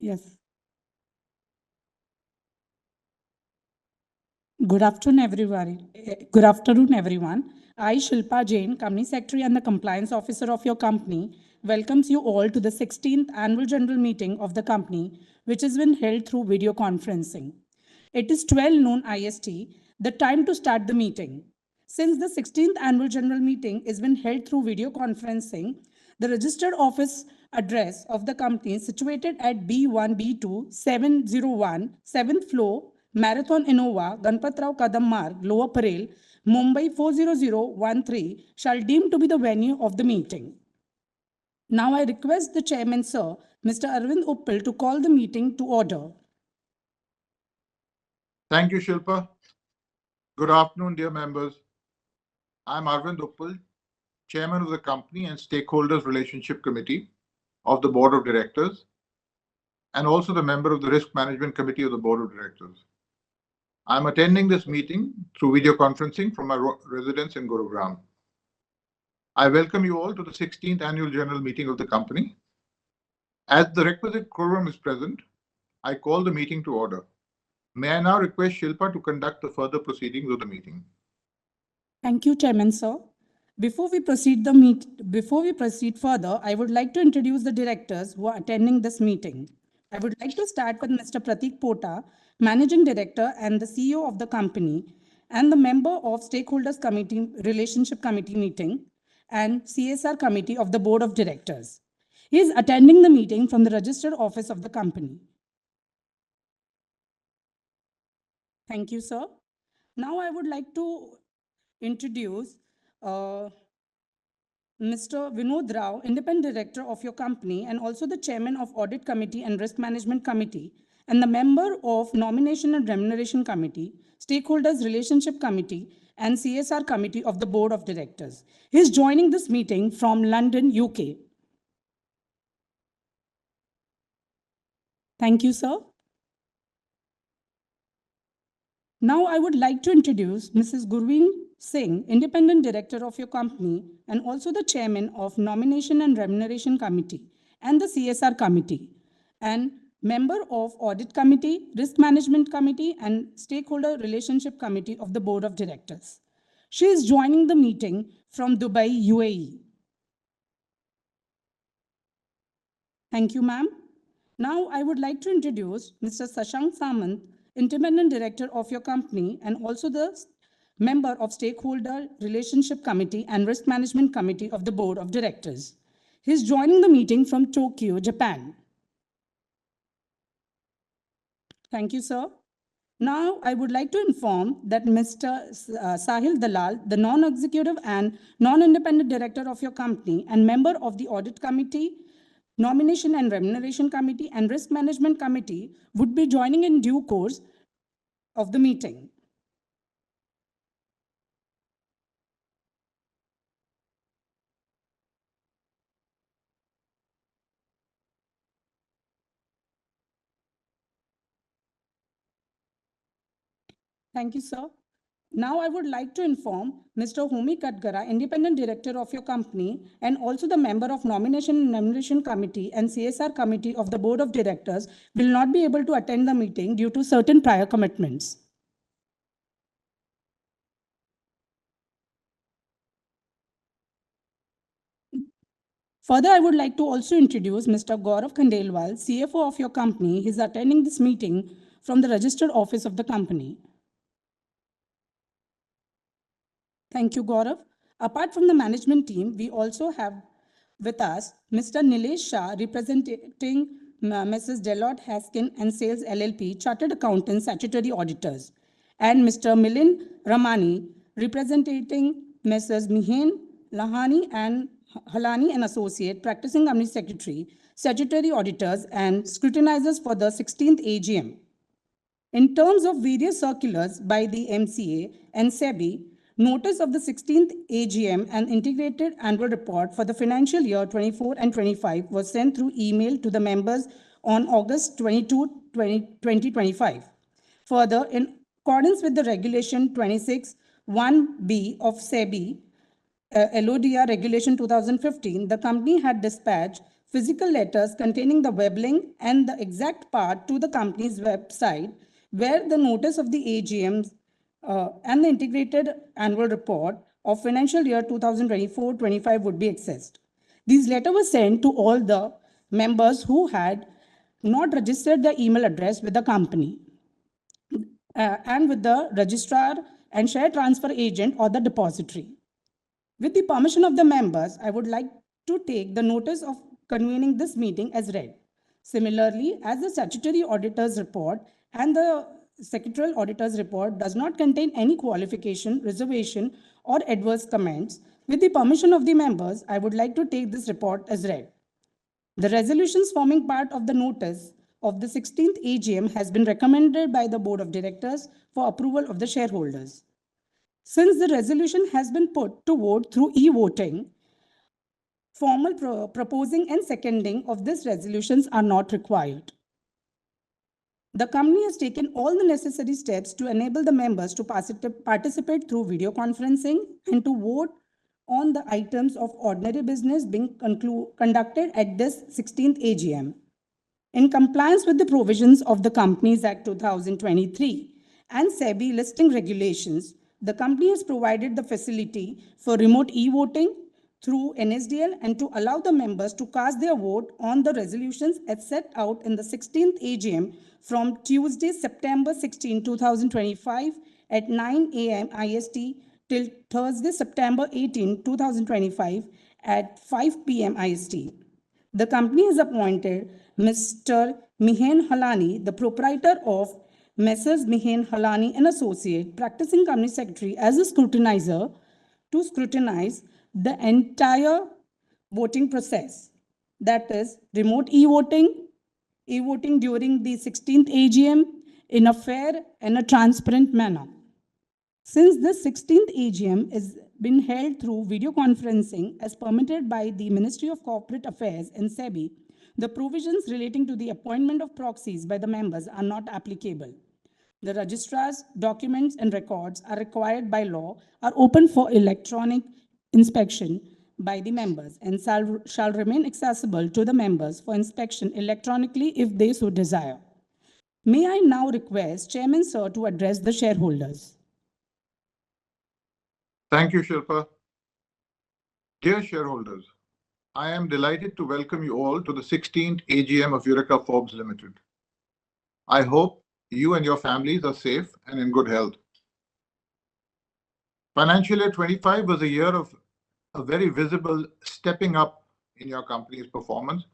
Yes. Good afternoon, everyone. Good afternoon, everyone. I, Shilpa Jain, Company Secretary and the Compliance Officer of your company, welcomes you all to the 16th Annual General Meeting of the company, which has been held through video conferencing. It is 12 noon IST, the time to start the meeting. Since the 16th Annual General Meeting is been held through video conferencing, the registered office address of the company is situated at B1, B2, 701, 7th floor, Marathon Innova, Ganpatrao Kadam Marg, Lower Parel, Mumbai 40013 shall deem to be the venue of the meeting. Now I request the Chairman, Sir, Mr. Arvind Uppal, to call the meeting to order. Thank you, Shilpa. Good afternoon, dear members. I'm Arvind Uppal, Chairman of the Company and Stakeholders Relationship Committee of the Board of Directors, and also the member of the Risk Management Committee of the Board of Directors. I'm attending this meeting through video conferencing from my residence in Gurugram. I welcome you all to the 16th Annual General Meeting of the company. As the requisite quorum is present, I call the meeting to order. May I now request Shilpa to conduct the further proceedings of the meeting. Thank you, Chairman, sir. Before we proceed further, I would like to introduce the directors who are attending this meeting. I would like to start with Mr. Pratik Pota, Managing Director and the CEO of the company, and the member of Stakeholders Committee, Relationship Committee meeting, and CSR Committee of the Board of Directors. He is attending the meeting from the registered office of the company. Thank you, sir. Now I would like to introduce Mr. Vinod Rao, Independent Director of your company and also the Chairman of Audit Committee and Risk Management Committee and the member of Nomination and Remuneration Committee, Stakeholders Relationship Committee and CSR Committee of the Board of Directors. He is joining this meeting from London, UK. Thank you, sir. Now I would like to introduce Mrs. Gurveen Singh, Independent Director of your company and also the Chairman of Nomination and Remuneration Committee and the CSR Committee and member of Audit Committee, Risk Management Committee and Stakeholder Relationship Committee of the Board of Directors. She is joining the meeting from Dubai, UAE. Thank you, ma'am. Now I would like to introduce Mr. Sashank Samant, Independent Director of your company and also the member of Stakeholder Relationship Committee and Risk Management Committee of the Board of Directors. He is joining the meeting from Tokyo, Japan. Thank you, sir. Now, I would like to inform that Mr. Sahil Dalal, the non-executive and non-independent director of your company and member of the Audit Committee, Nomination and Remuneration Committee and Risk Management Committee, would be joining in due course of the meeting. Thank you, sir. Now I would like to inform Mr. Homi Katgara, Independent Director of your company and also the member of Nomination and Remuneration Committee and CSR Committee of the Board of Directors will not be able to attend the meeting due to certain prior commitments. Further, I would like to also introduce Mr. Gaurav Khandelwal, CFO of your company. He is attending this meeting from the registered office of the company. Thank you, Gaurav. Apart from the management team, we also have with us Mr. Nilesh Shah, representing Mrs. Deloitte Haskin and Sales LLP, Chartered Accountants, Statutory Auditors, and Mr. Milind Ramani, representing Messrs. Mihen Lahani and Halani and Associate, Practicing Company Secretary, Statutory Auditors, and Scrutinizers for the 16th AGM. In terms of various circulars by the MCA and SEBI, notice of the 16th AGM and integrated annual report for the financial year 24 and 25 was sent through email to the members on August 22, 2025. Further, in accordance with the Regulation 26(1)(b) of SEBI, LODR Regulation 2015, the company had dispatched physical letters containing the web link and the exact path to the company's website where the notice of the AGM and the integrated annual report of financial year 2024-25 would be accessed. These letters were sent to all the members who had not registered their email address with the company and with the registrar and share transfer agent or the depository. With the permission of the members, I would like to take the notice of convening this meeting as read. Similarly, as the statutory auditor's report and the secretarial auditor's report does not contain any qualification, reservation, or adverse comments, with the permission of the members, I would like to take this report as read. The resolutions forming part of the notice of the 16th AGM has been recommended by the Board of Directors for approval of the shareholders. Since the resolution has been put to vote through e-voting, formal proposing and seconding of these resolutions are not required. The company has taken all the necessary steps to enable the members to participate through video conferencing and to vote on the items of ordinary business being conducted at this 16th AGM. In compliance with the provisions of the Companies Act 2023 and SEBI listing regulations, the company has provided the facility for remote e-voting through NSDL and to allow the members to cast their vote on the resolutions as set out in the 16th AGM from Tuesday, September 16, 2025 at 9 a.m. IST till Thursday, September 18, 2025 at 5 p.m. IST. The company has appointed Mr. Mihen Halani, the proprietor of Messrs. Mihen Halani and Associate, practicing company secretary, as a scrutinizer to scrutinize the entire voting process. That is, remote e-voting, e-voting during the 16th AGM in a fair and a transparent manner. Since the 16th AGM is been held through video conferencing as permitted by the Ministry of Corporate Affairs and SEBI, the provisions relating to the appointment of proxies by the members are not applicable. The registrar's documents and records are required by law are open for electronic inspection by the members and shall remain accessible to the members for inspection electronically if they so desire. May I now request Chairman Sir to address the shareholders. Thank you, Shilpa. Dear shareholders, I am delighted to welcome you all to the 16th AGM of Eureka Forbes Limited. I hope you and your families are safe and in good health. Financial year 25 was a year of a very visible stepping up in your company's performance,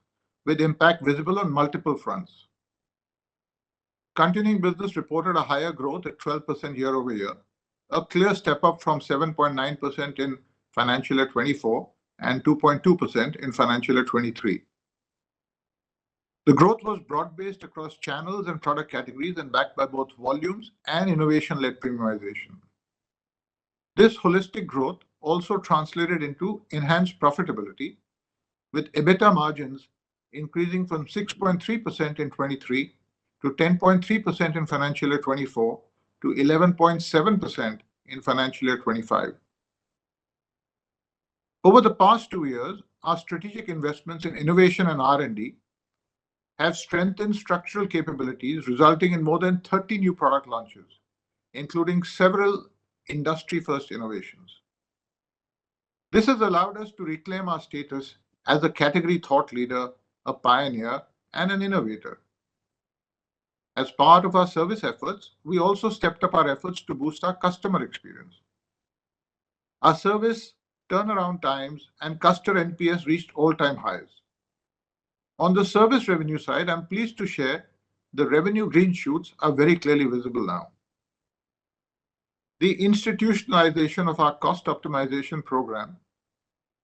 with impact visible on multiple fronts. Continuing business reported a higher growth at 12% year over year, a clear step up from 7.9% in financial year 24 and 2.2% in financial year 23. The growth was broad-based across channels and product categories and backed by both volumes and innovation-led premiumization. This holistic growth also translated into enhanced profitability, with EBITDA margins increasing from 6.3% in 23 to 10.3% in financial year 24 to 11.7% in financial year 25. Over the past 2 years, our strategic investments in innovation and R&D have strengthened structural capabilities, resulting in more than 30 new product launches, including several industry-first innovations. This has allowed us to reclaim our status as a category thought leader, a pioneer, and an innovator. As part of our service efforts, we also stepped up our efforts to boost our customer experience. Our service turnaround times and customer NPS reached all-time highs. On the service revenue side, I'm pleased to share the revenue green shoots are very clearly visible now. The institutionalization of our cost optimization program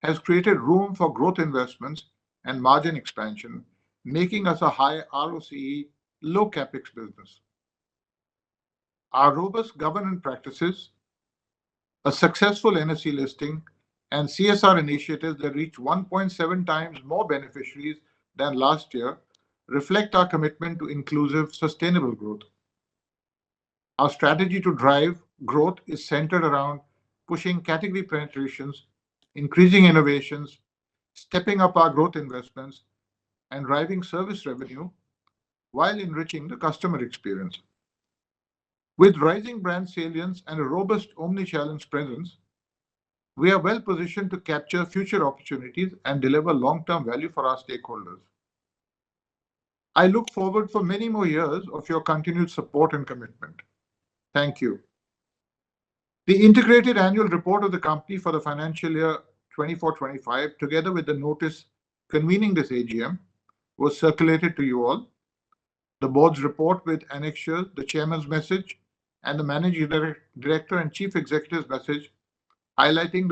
has created room for growth investments and margin expansion, making us a high ROCE, low capex business. Our robust governance practices, a successful NSE listing, and CSR initiatives that reach 1.7 times more beneficiaries than last year reflect our commitment to inclusive, sustainable growth. Our strategy to drive growth is centered around pushing category penetrations, increasing innovations, stepping up our growth investments, and driving service revenue while enriching the customer experience. With rising brand salience and a robust omni-channel presence, we are well positioned to capture future opportunities and deliver long-term value for our stakeholders. I look forward for many more years of your continued support and commitment. Thank you. The integrated annual report of the company for the financial year 24-25, together with the notice convening this AGM, was circulated to you all. The board's report with annexures, the chairman's message, and the managing director and chief executive's message highlighting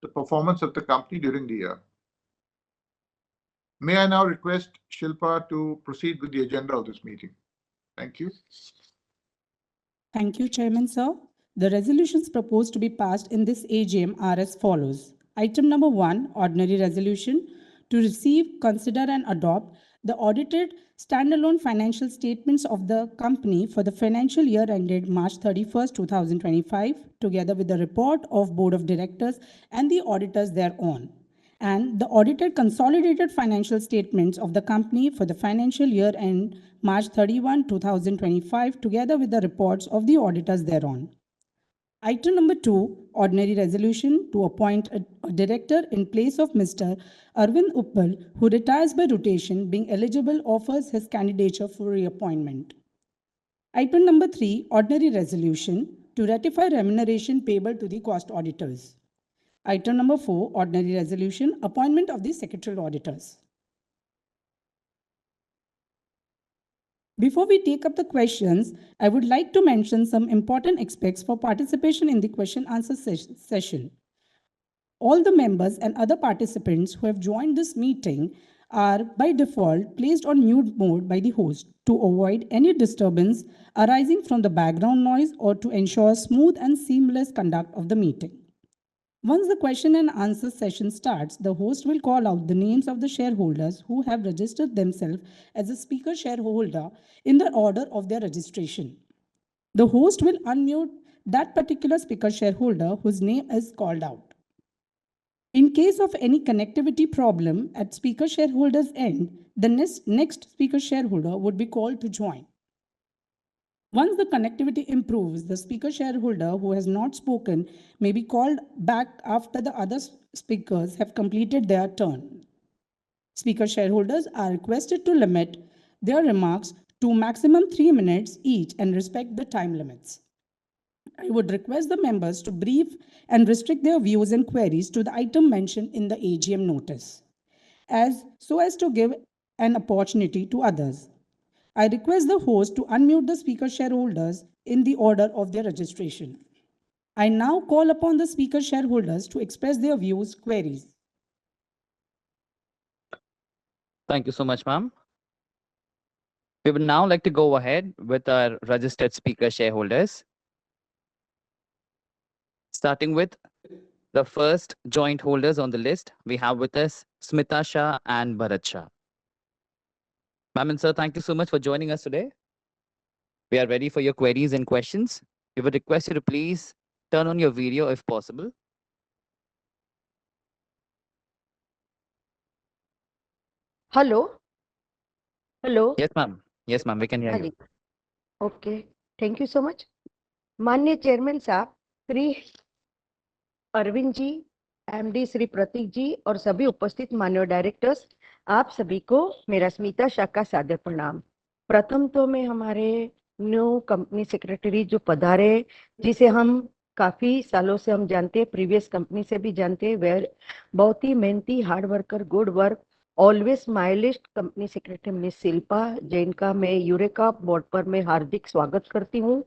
the performance of the company during the year. May I now request Shilpa to proceed with the agenda of this meeting? Thank you. Thank you, Chairman, sir. The resolutions proposed to be passed in this AGM are as follows. Item number 1, ordinary resolution to receive, consider and adopt the audited standalone financial statements of the company for the financial year ended March 31st, 2025, together with the report of Board of Directors and the auditors thereon, and the audited consolidated financial statements of the company for the financial year end March 31, 2025, together with the reports of the auditors thereon. Item number 2, ordinary resolution to appoint a director in place of Mr. Arvind Uppal, who retires by rotation, being eligible, offers his candidature for reappointment. Item number 3, ordinary resolution to ratify remuneration payable to the cost auditors. Item number 4, ordinary resolution, appointment of the secretarial auditors. Before we take up the questions, I would like to mention some important aspects for participation in the question-answer session. All the members and other participants who have joined this meeting are by default placed on mute mode by the host to avoid any disturbance arising from the background noise or to ensure smooth and seamless conduct of the meeting. Once the question and answer session starts, the host will call out the names of the shareholders who have registered themselves as a speaker shareholder in the order of their registration. The host will unmute that particular speaker shareholder whose name is called out. In case of any connectivity problem at speaker shareholder's end, the next speaker shareholder would be called to join. Once the connectivity improves, the speaker shareholder who has not spoken may be called back after the other speakers have completed their turn. Speaker shareholders are requested to limit their remarks to maximum 3 minutes each and respect the time limits. I would request the members to brief and restrict their views and queries to the item mentioned in the AGM notice, so as to give an opportunity to others. I request the host to unmute the speaker shareholders in the order of their registration. I now call upon the speaker shareholders to express their views, queries. Thank you so much, ma'am. We would now like to go ahead with our registered speaker shareholders. Starting with the first joint holders on the list, we have with us Smita Shah and Bharat Shah. Ma'am and sir, thank you so much for joining us today. We are ready for your queries and questions. We would request you to please turn on your video if possible. Hello. Hello. Yes, ma'am. Yes, ma'am. We can hear हाँ you. जी okay thank you so much माननीय chairman साहब Shri Arvind ji MD Shri Prateek ji और सभी उपस्थित माननीय directors आप सभी को मेरा स्मिता शाह का सादर प्रणाम। प्रथम तो मैं हमारे न्यू कंपनी सेक्रेटरी जो पधारे जिसे हम काफी सालों से हम जानते हैं प्रीवियस कंपनी से भी जानते हैं वेर बहुत ही मेहनती hard worker good work always स्माइलिस्ट company secretary miss Shilpa Jain का मैं यूरेका बोर्ड पर मैं हार्दिक स्वागत करती हूँ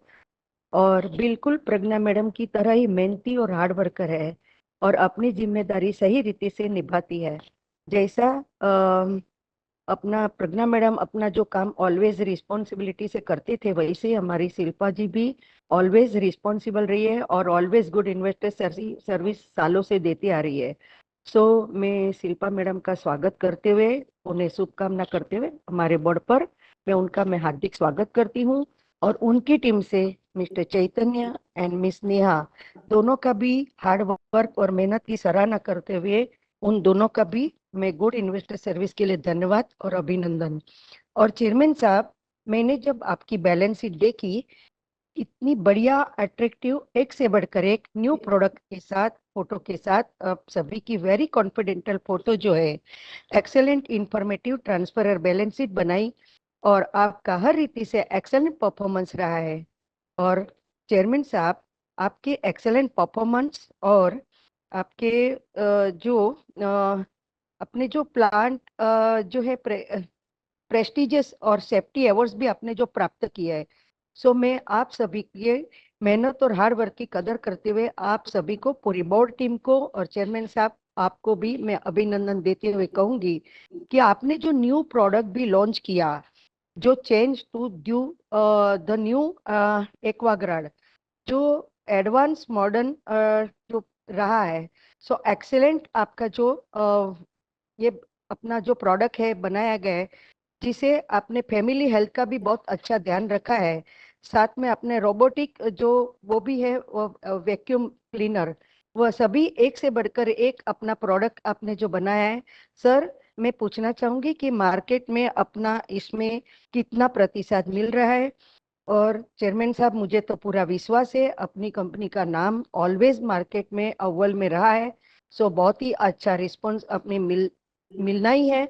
और बिल्कुल प्रज्ञा मैडम की तरह ही मेहनती और हार्ड वर्कर है और अपनी जिम्मेदारी सही रीति से निभाती है। जैसा अपना प्रज्ञा मैडम अपना जो काम ऑलवेज रिस्पॉन्सिबिलिटी से करते थे वैसे हमारी शिल्पा जी भी ऑलवेज रिस्पॉन्सिबल रही है और ऑलवेज गुड इन्वेस्टर सर्विस सालों से देती आ रही है। मैं शिल्पा मैडम का स्वागत करते हुए उन्हें शुभकामना करते हुए हमारे बोर्ड पर मैं हार्दिक स्वागत करती हूँ और उनकी टीम से mister Chaitanya and miss Neha दोनों का भी हार्ड वर्क और मेहनत की सराहना करते हुए उन दोनों का भी में गुड इन्वेस्टर सर्विस के लिए धन्यवाद और अभिनंदन। और चेयरमैन साहब, मैंने जब आपकी बैलेंस शीट देखी, इतनी बढ़िया अट्रैक्टिव, एक से बढ़कर एक न्यू प्रोडक्ट के साथ, फोटो के साथ, आप सभी की वेरी कॉन्फिडेंशियल फोटो जो है, excellent informative transfer balance sheet बनाई और आपका हर रीति से एक्सेलेंट परफॉर्मेंस रहा है। और चेयरमैन साहब, आपके एक्सेलेंट परफॉर्मेंस और आपके जो अपने जो प्लांट जो है प्रेस्टिजियस और सेफ्टी अवार्ड्स भी आपने जो प्राप्त किया है, सो मैं आप सभी के मेहनत और हार्ड वर्क की कदर करते हुए आप सभी को, पूरी बोर्ड टीम को और चेयरमैन साहब आपको भी मैं अभिनंदन देते हुए कहूंगी कि आपने जो न्यू प्रोडक्ट भी लॉन्च किया, जो change to due the new Aquaguard, जो एडवांस मॉडर्न जो रहा है, सो एक्सेलेंट आपका जो ये अपना जो प्रोडक्ट है बनाया गया है, जिसे आपने फैमिली हेल्थ का भी बहुत अच्छा ध्यान रखा है। साथ में आपने रोबोटिक जो वो भी है, वो वैक्यूम क्लीनर, वह सभी एक से बढ़कर एक अपना प्रोडक्ट आपने जो बनाया है। सर, मैं पूछना चाहूंगी कि मार्केट में अपना इसमें कितना प्रतिशत मिल रहा है? और चेयरमैन साहब, मुझे तो पूरा विश्वास है, अपनी कंपनी का नाम ऑलवेज मार्केट में अव्वल में रहा है, सो बहुत ही अच्छा रिस्पॉन्स अपने मिलना ही है।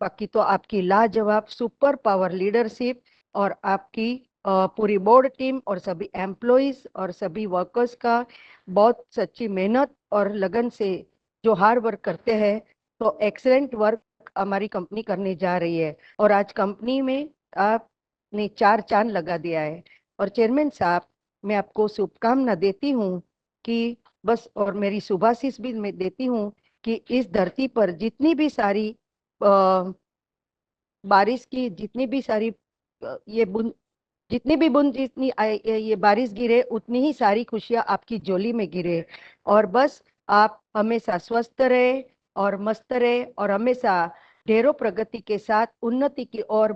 बाकी तो आपकी लाजवाब सुपर पावर लीडरशिप और आपकी पूरी बोर्ड टीम और सभी एम्प्लॉइज और सभी वर्कर्स का बहुत सच्ची मेहनत और लगन से जो हार्ड वर्क करते हैं, तो एक्सीलेंट वर्क हमारी कंपनी करने जा रही है। और आज कंपनी में आपने 4 चांद लगा दिया है। और चेयरमैन साहब, मैं आपको शुभकामना देती हूँ कि बस, और मेरी शुभाशीष भी मैं देती हूँ कि इस धरती पर जितनी भी सारी बारिश की, जितनी भी सारी ये बूंद, जितनी भी बूंद, जितनी ये बारिश गिरे, उतनी ही सारी खुशियां आपकी झोली में गिरे। और बस आप हमेशा स्वस्थ रहे और मस्त रहे और हमेशा ढेरों प्रगति के साथ उन्नति की ओर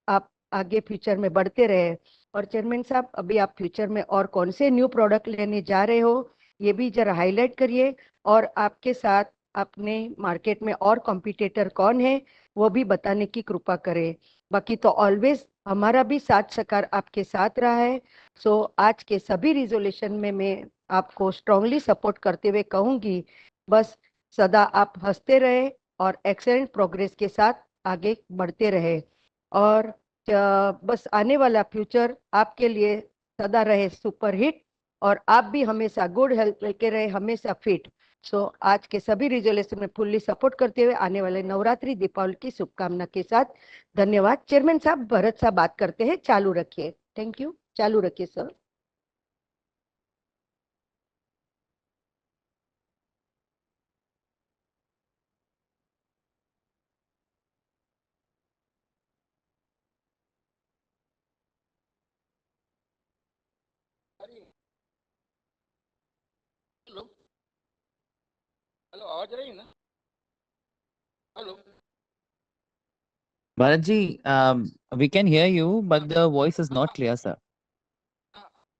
आप आगे फ्यूचर में बढ़ते रहे। और चेयरमैन साहब, अभी आप फ्यूचर में और कौन से न्यू प्रोडक्ट लेने जा रहे हो, ये भी जरा हाईलाइट करिए। और आपके साथ अपने मार्केट में और कॉम्पिटिटर कौन है, वो भी बताने की कृपा करें। बाकी तो ऑलवेज हमारा भी साथ सकार आपके साथ रहा है। सो आज के सभी रिजोल्यूशन में मैं आपको स्ट्रांगली सपोर्ट करते हुए कहूंगी, बस सदा आप हंसते रहे और एक्सेलेंट प्रोग्रेस के साथ आगे बढ़ते रहे। और बस आने वाला फ्यूचर आपके लिए सदा रहे सुपर हिट, और आप भी हमेशा गुड हेल्थ लेके रहे, हमेशा फिट। सो आज के सभी रिजोल्यूशन में फुल्ली सपोर्ट करते हुए आने वाले नवरात्रि दीपावली की शुभकामना के साथ धन्यवाद। चेयरमैन साहब, भरत साहब बात करते हैं, चालू रखिए। थैंक यू, चालू रखिए सर। हेलो हेलो, आवाज आ रही है ना? Hello. Bharatji, we can hear you, but the voice is not clear, sir.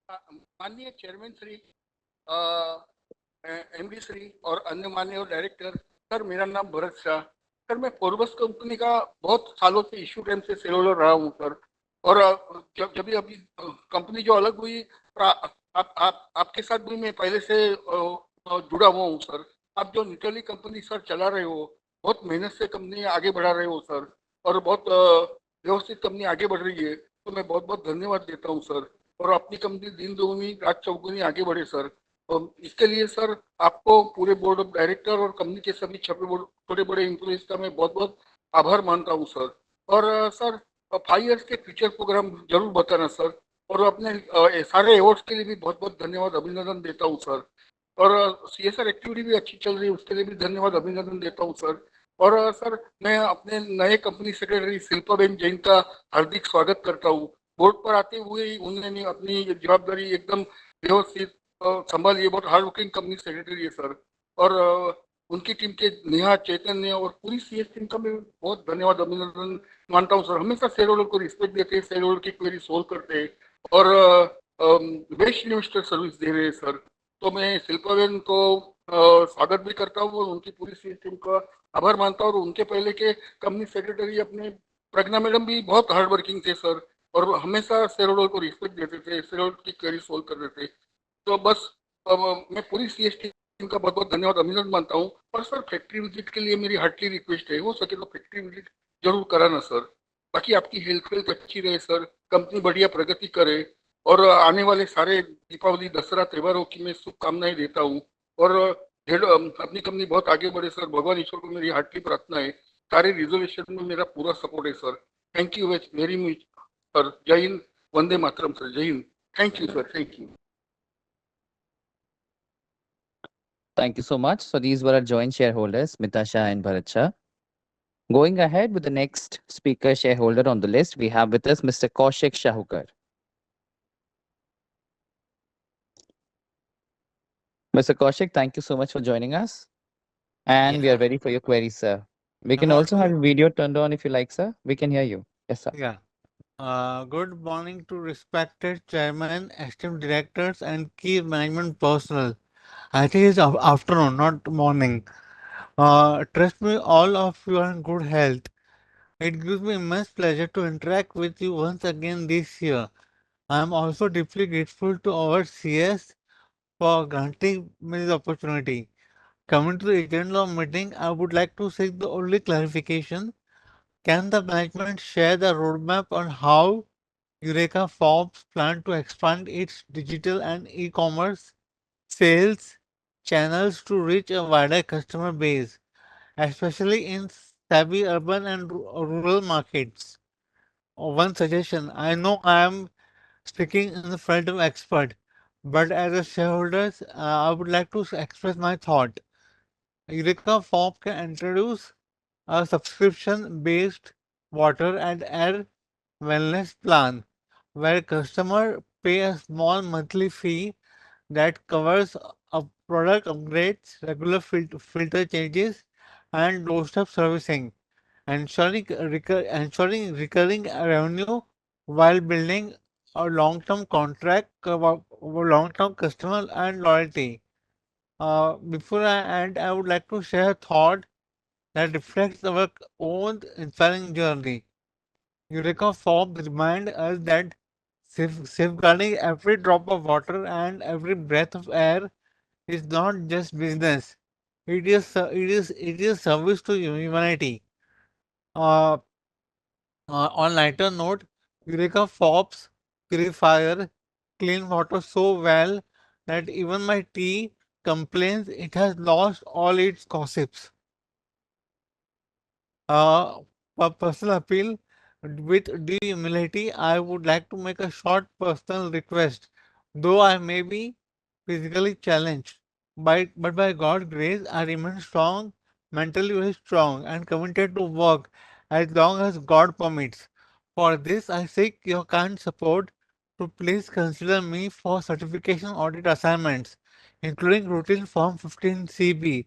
माननीय चेयरमैन श्री, एमडी श्री और अन्य माननीय डायरेक्टर सर, मेरा नाम भरत शाह सर, मैं फोर्बस कंपनी का बहुत सालों से इश्यू टाइम से शेयर होल्डर रहा हूँ सर। और जब भी अभी कंपनी जो अलग हुई, और आपके साथ भी मैं पहले से जुड़ा हुआ हूँ सर। आप जो निटली कंपनी सर चला रहे हो, बहुत मेहनत से कंपनी आगे बढ़ा रहे हो सर, और बहुत व्यवस्थित कंपनी आगे बढ़ रही है, तो मैं बहुत बहुत धन्यवाद देता हूँ सर। और अपनी कंपनी दिन दोगुनी रात चौगुनी आगे बढ़े सर। और इसके लिए सर आपको, पूरे बोर्ड ऑफ डायरेक्टर और कंपनी के सभी छोटे बड़े एम्प्लॉइज का मैं बहुत बहुत आभार मानता हूँ सर। और सर 5 इयर्स के फ्यूचर प्रोग्राम जरूर बताना सर। और अपने सारे अवार्ड्स के लिए भी बहुत बहुत धन्यवाद, अभिनंदन देता हूँ सर। और सीएसआर एक्टिविटी भी अच्छी चल रही है, उसके लिए भी धन्यवाद, अभिनंदन देता हूँ सर। और सर, मैं अपने नए कंपनी सेक्रेटरी शिल्पाबेन जैन का हार्दिक स्वागत करता हूँ। बोर्ड पर आते हुए ही उन्होंने अपनी जवाबदारी एकदम व्यवस्थित संभाली है। बहुत हार्ड वर्किंग कंपनी सेक्रेटरी है सर। और उनकी टीम के नेहा, चैतन्य और पूरी सीएस टीम का मैं बहुत धन्यवाद, अभिनंदन मानता हूँ सर। हमेशा शेयर होल्डर को रिस्पेक्ट देते हैं, शेयर होल्डर की क्वेरी सोल्व करते हैं और बेस्ट इन्वेस्टर सर्विस दे रहे हैं सर। तो मैं शिल्पाबेन को स्वागत भी करता हूँ और उनकी पूरी सीएस टीम का आभार मानता हूँ। और उनके पहले के कंपनी सेक्रेटरी अपने प्रज्ञा मैडम भी बहुत हार्ड वर्किंग थे सर, और वो हमेशा शेयर होल्डर को रिस्पेक्ट देते थे, शेयर होल्डर की क्वेरी सोल्व करते थे। तो बस मैं पूरी सीएसटी टीम का बहुत बहुत धन्यवाद अभिनंदन मानता हूँ। और सर फैक्ट्री विजिट के लिए मेरी हार्टली रिक्वेस्ट है, हो सके तो फैक्ट्री विजिट जरूर कराना सर। बाकी आपकी हेल्थ वेल्थ अच्छी रहे सर, कंपनी बढ़िया प्रगति करे, और आने वाले सारे दीपावली दसरा त्योहारों की मैं शुभकामनाएं देता हूँ। और अपनी कंपनी बहुत आगे बढ़े सर, भगवान ईश्वर को मेरी हार्टली प्रार्थना है। सारे रिजर्वेशन में मेरा पूरा सपोर्ट है sir. Thank you very much sir. जय हिंद, वंदे मातरम सर, जय Hind. Thank you sir, thank you. Thank you so much. So these were our joint shareholders, Smita Shah and Bharat Shah. Going ahead with the next speaker shareholder on the list, we have with us Mr. Kaushik Shahukar. Mr. Kaushik, thank you so much for joining us. And we are ready for your queries, sir. We can also have your video turned on if you like, sir. We can hear you. Yes, sir. Yeah. Good morning to respected chairman, esteemed directors, and key management personnel. I think it's afternoon, not morning. Trust me, all of you are in good health. It gives me immense pleasure to interact with you once again this year. I am also deeply grateful to our CS for granting me the opportunity. Coming to the agenda of meeting, I would like to seek the only clarification. Can the management share the roadmap on how Eureka Forbes plan to expand its digital and e-commerce sales channels to reach a wider customer base, especially in savvy urban and rural markets? One suggestion, I know I am speaking in the front of expert, but as a shareholder, I would like to express my thought. Eureka Forbes can introduce a subscription-based water and air wellness plan where customer pay a small monthly fee that covers product upgrades, regular filter changes, and doorstep servicing, ensuring recurring revenue while building a long-term contract, long-term customer and loyalty. Before I end, I would like to share a thought that reflects our own inspiring journey. Eureka Forbes remind us that safeguarding every drop of water and every breath of air is not just business. It is service to humanity. Uh, on lighter note, Eureka Forbes purifier clean water so well that even my tea complains it has lost all its gossips. Uh, Personal appeal with due humility, I would like to make a short personal request. Though I may be physically challenged, but by God's grace, I remain strong, mentally very strong, and committed to work as long as God permits. For this, I seek your kind support to please consider me for certification audit assignments, including routine Form 15CB.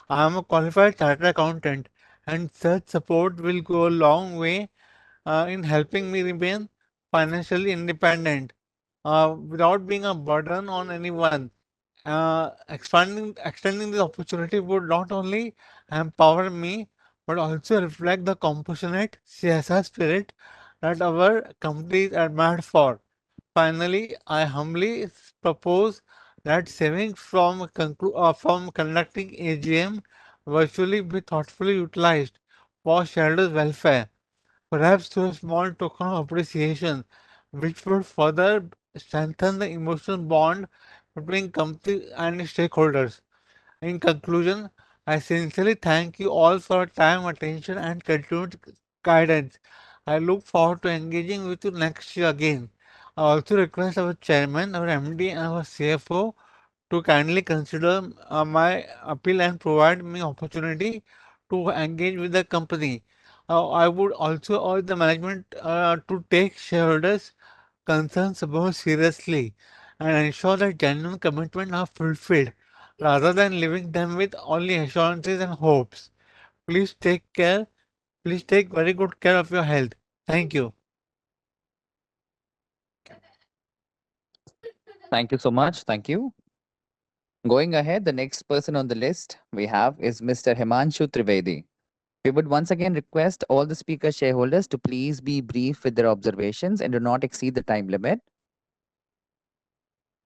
I am a qualified chartered accountant, and such support will go a long way in helping me remain financially independent without being a burden on anyone. Extending the opportunity would not only empower me but also reflect the compassionate CSR spirit that our company is admired for. Finally, I humbly propose that savings from conducting AGM virtually be thoughtfully utilized for shareholders' welfare, perhaps through a small token of appreciation, which would further strengthen the emotional bond between company and stakeholders. In conclusion, I sincerely thank you all for your time, attention, and continued guidance. I look forward to engaging with you next year again. I also request our chairman, our MD, and our CFO to kindly consider my appeal and provide me opportunity to engage with the company. I would also urge the management to take shareholders' concerns more seriously and ensure that genuine commitment are fulfilled rather than leaving them with only assurances and hopes. Please take care. Please take very good care of your health. Thank you. Thank you so much. Thank you. Going ahead, the next person on the list we have is Mr. Himanshu Trivedi. We would once again request all the speaker shareholders to please be brief with their observations and do not exceed the time limit.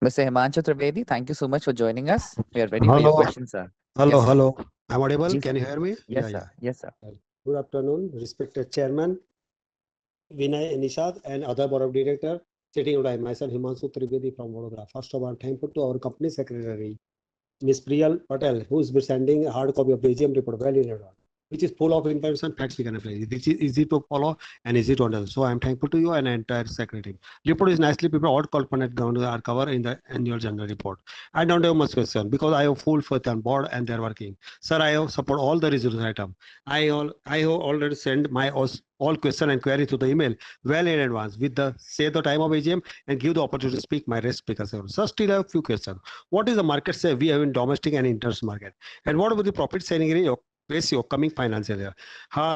Mr. Himanshu Trivedi, thank you so much for joining us. We are ready for your Hello, questions, sir. hello, Yes, sir. hello. I'm audible. Yes, Can sir. you hear me? Yes, sir. Yes, sir. Good afternoon, respected Chairman Vinay Nishad and other board of director sitting right. Myself Himanshu Trivedi from Vadodara. First of all, thankful to our company secretary, Ms. Priyal Patel, who is sending a hard copy of the AGM report well in advance, which is full of information, facts we can apply. This is easy to follow and easy to understand. So I'm thankful to you and entire secretary. Report is nicely prepared. All component ground are covered in the annual general report. I don't have much question because I have full faith on board and they're working. Sir, I have support all the resolution item. I have already sent my all question and query to the email well in advance with the say the time of AGM and give the opportunity to speak my rest speakers. So still have few questions. What is the market share we have in domestic and international market? And what will the profit sharing ratio coming financial year?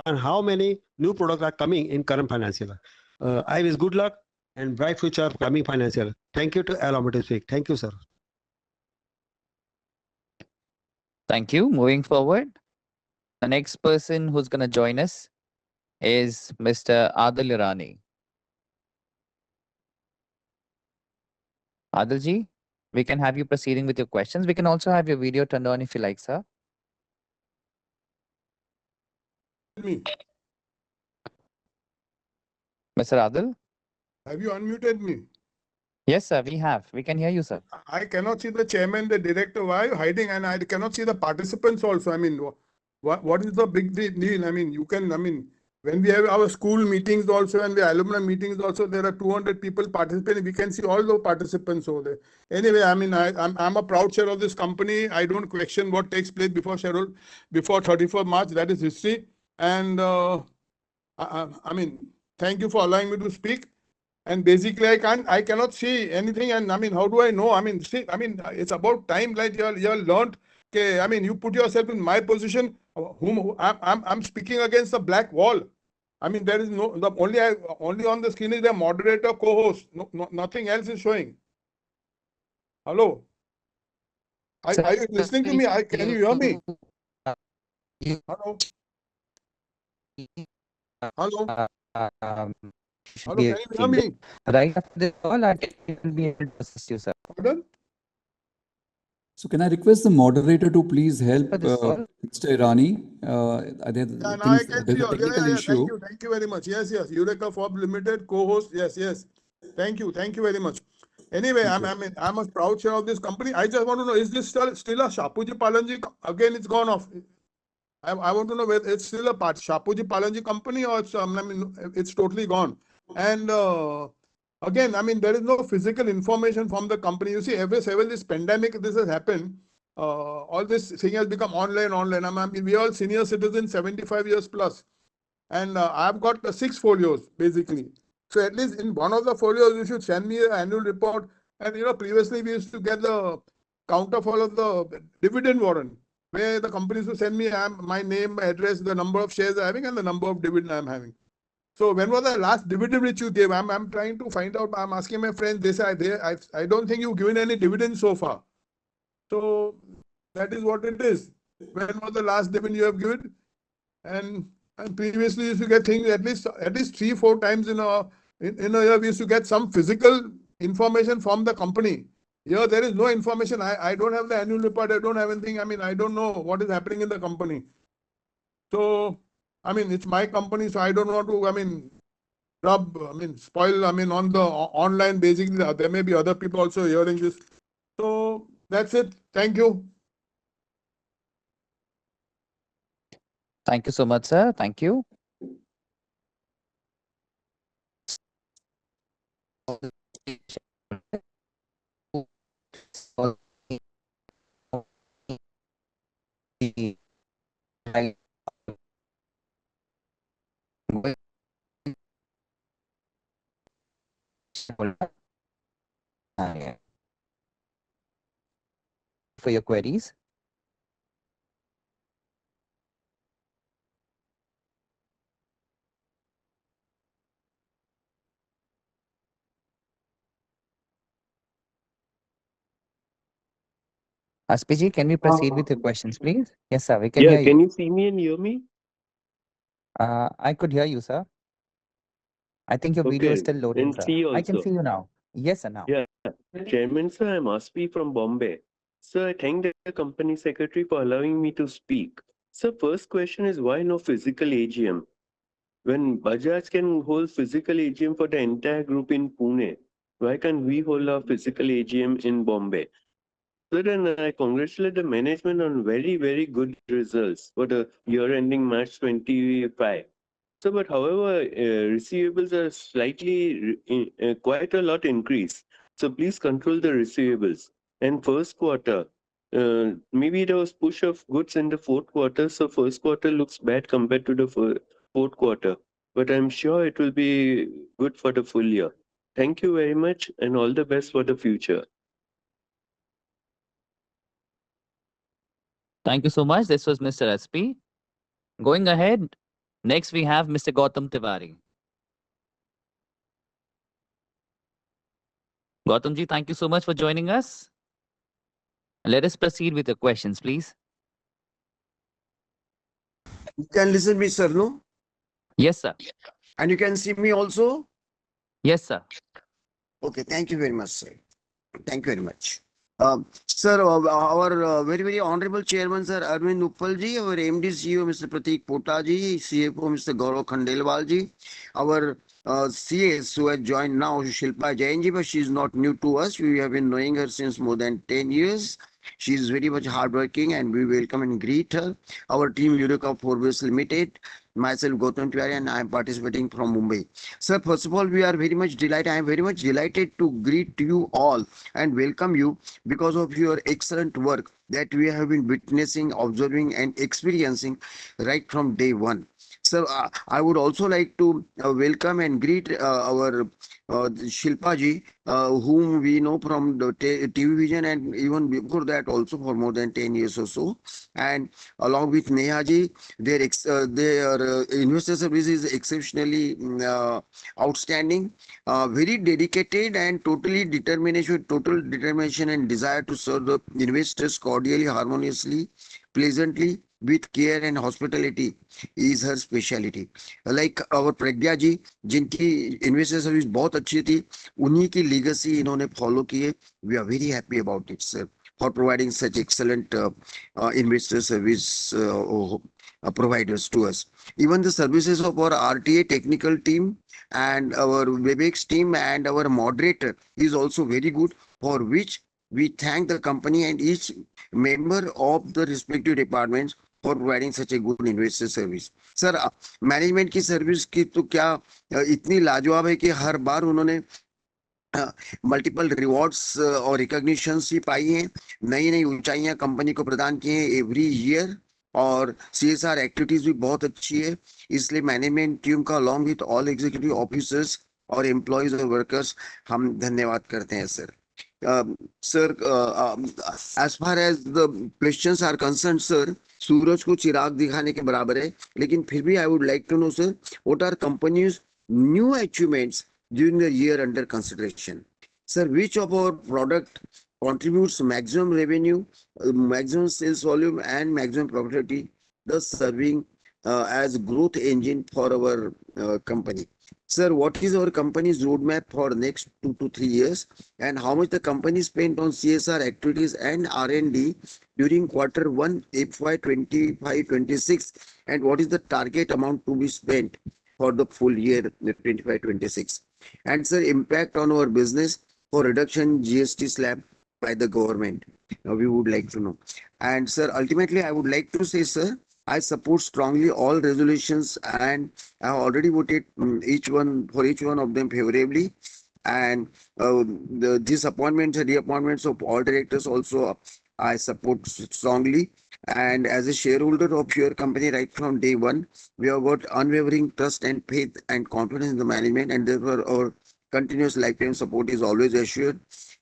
And how many new products are coming in current financial year? I wish good luck and bright future coming financial year. Thank you to allow me to speak. Thank you, sir. Thank you. Moving forward, the next person who's going to join us is Mr. Adil Irani. Adilji, we can have you proceeding with your questions. We can also have your video turned on if you like, sir. Me. Mr. Adil? Have you unmuted me? Yes, sir, we have. We can hear you, sir. I cannot see the chairman, the director. Why are you hiding? And I cannot see the participants also. I mean, what is the big deal? I mean, when we have our school meetings also and the alumni meetings also, there are 200 people participating. We can see all the participants over there. Anyway, I mean, I'm a proud share of this company. I don't question what takes place before 31st March. That is history. And I mean, thank you for allowing me to speak. And basically, I cannot see anything. And I mean, how do I know? I mean, see, I mean, it's about time. Like you all learned. Okay, I mean, you put yourself in my position. I'm speaking against the black wall. I mean, there is only on the screen is the moderator, co-host. Nothing else is showing. Hello. Are you listening to me? Can you hear me? Hello. Hello. Hello. Can you hear me? Right after the call, I will be able to assist you, sir. Pardon? So can I request the moderator to please help For this call? Mr. Irani? Yeah, now I can There's see a you. technical Yeah. issue. Thank you very much. Yes. Eureka Forbes Limited, co-host. Yes. Thank you very much. Anyway, I'm a proud share of this company. I just want to know, is this still a Shapuji Palanji? Again, it's gone off. I want to know whether it's still a part Shapuji Palanji company or it's totally gone. And again, I mean, there is no physical information from the company. You see, ever since this pandemic, this has happened. All this thing has become online. I mean, we are all senior citizens, 75 years plus. And I've got 6 folios, basically. So at least in one of the folios, you should send me an annual report. And, previously we used to get the counter for of the dividend warrant, where the companies will send me my name, address, the number of shares I'm having, and the number of dividend I'm having. So when was the last dividend which you gave? I'm trying to find out. I'm asking my friends. They say I don't think you've given any dividend so far. So that is what it is. When was the last dividend you have given? And previously used to get things at least 3-4 times in a year. We used to get some physical information from the company. Here there is no information. I don't have the annual report. I don't have anything. I mean, I don't know what is happening in the company. So I mean, it's my company, so I don't want to, spoil, on the online, basically, there may be other people also hearing this. So that's it. Thank you. Thank you so much, sir. Thank you. For your queries. Aspiji, can we proceed with your questions, please? Yes, sir. We can Yeah, hear you. can you see me and hear me? I could hear you, sir. I think your video is Okay, still loading, and sir. see I can also. see you now. Yes, sir, now. Yeah, Chairman sir, I'm Aspi from Bombay. Sir, I thank the company secretary for allowing me to speak. Sir, first question is why no physical AGM? When Bajaj can hold physical AGM for the entire group in Pune, why can't we hold our physical AGM in Bombay? Sir, and I congratulate the management on very, very good results for the year ending March 25. So, but however, receivables are slightly, quite a lot increase. So please control the receivables. And first quarter, maybe there was push of goods in the fourth quarter. So first quarter looks bad compared to the fourth quarter. But I'm sure it will be good for the full year. Thank you very much and all the best for the future. Thank you so much. This was Mr. SP. Going ahead, next we have Mr. Gautam Tiwari. Gautam ji, thank you so much for joining us. Let us proceed with the questions, please. You can listen me, sir, no? Yes, sir. And you can see me also? Yes, sir. Okay, thank you very much, sir. Thank you very much. Sir, our very, very honorable chairman, sir, Arvind Uppal ji, our MD CEO, Mr. Pratik Pota ji, CFO, Mr. Gaurav Khandelwal ji, our CS who has joined now, Shilpa Jain ji, but she is not new to us. We have been knowing her since more than 10 years. She is very much hardworking and we welcome and greet her. Our team, Eureka Forbes Limited, myself, Gautam Tiwari, and I am participating from Mumbai. Sir, first of all, we are very much delighted. I am very much delighted to greet you all and welcome you because of your excellent work that we have been witnessing, observing, and experiencing right from day one. So I would also like to welcome and greet our Shilpa ji, whom we know from the TV vision and even before that also for more than 10 years or so. And along with Neha ji, their investor service is exceptionally outstanding, very dedicated and total determination and desire to serve the investors cordially, harmoniously, pleasantly, with care and hospitality is her speciality. Like our Pragya ji, जिनकी investor service बहुत अच्छी थी, उन्हीं की legacy इन्होंने follow की है. We are very happy about it, sir, for providing such excellent investor service providers to us. Even the services of our RTA technical team and our Webex team and our moderator is also very good, for which we thank the company and each member of the respective departments for providing such a good investor service. Sir, management की service की तो क्या इतनी लाजवाब है कि हर बार उन्होंने multiple rewards और रिकॉग्निशंस ही पाई हैं, नई नई ऊंचाइयां कंपनी को प्रदान की हैं एवरी ईयर, और CSR एक्टिविटीज भी बहुत अच्छी है. इसलिए मैनेजमेंट टीम का along with all executive officers और एम्प्लॉयज और वर्कर्स हम धन्यवाद करते हैं sir. Sir, as far as the questions are concerned, sir, सूरज को चिराग दिखाने के बराबर है, लेकिन फिर भी I would like to know, sir, what are companies' new achievements during the year under consideration? Sir, which of our product contributes maximum revenue, maximum sales volume, and maximum profitability, thus serving as growth engine for our company? Sir, what is our company's roadmap for next 2 to 3 years, and how much the company spent on CSR activities and R&D during Q1 FY 25-26, and what is the target amount to be spent for the full year 25-26? And sir, impact on our business for reduction GST slab by the government. We would like to know. And sir, ultimately, I would like to say, sir, I support strongly all resolutions and I have already voted each one of them favorably. And these appointments and reappointments of all directors also I support strongly. And as a shareholder of your company right from day one, we have got unwavering trust and faith and confidence in the management, and therefore our continuous lifetime support is always assured.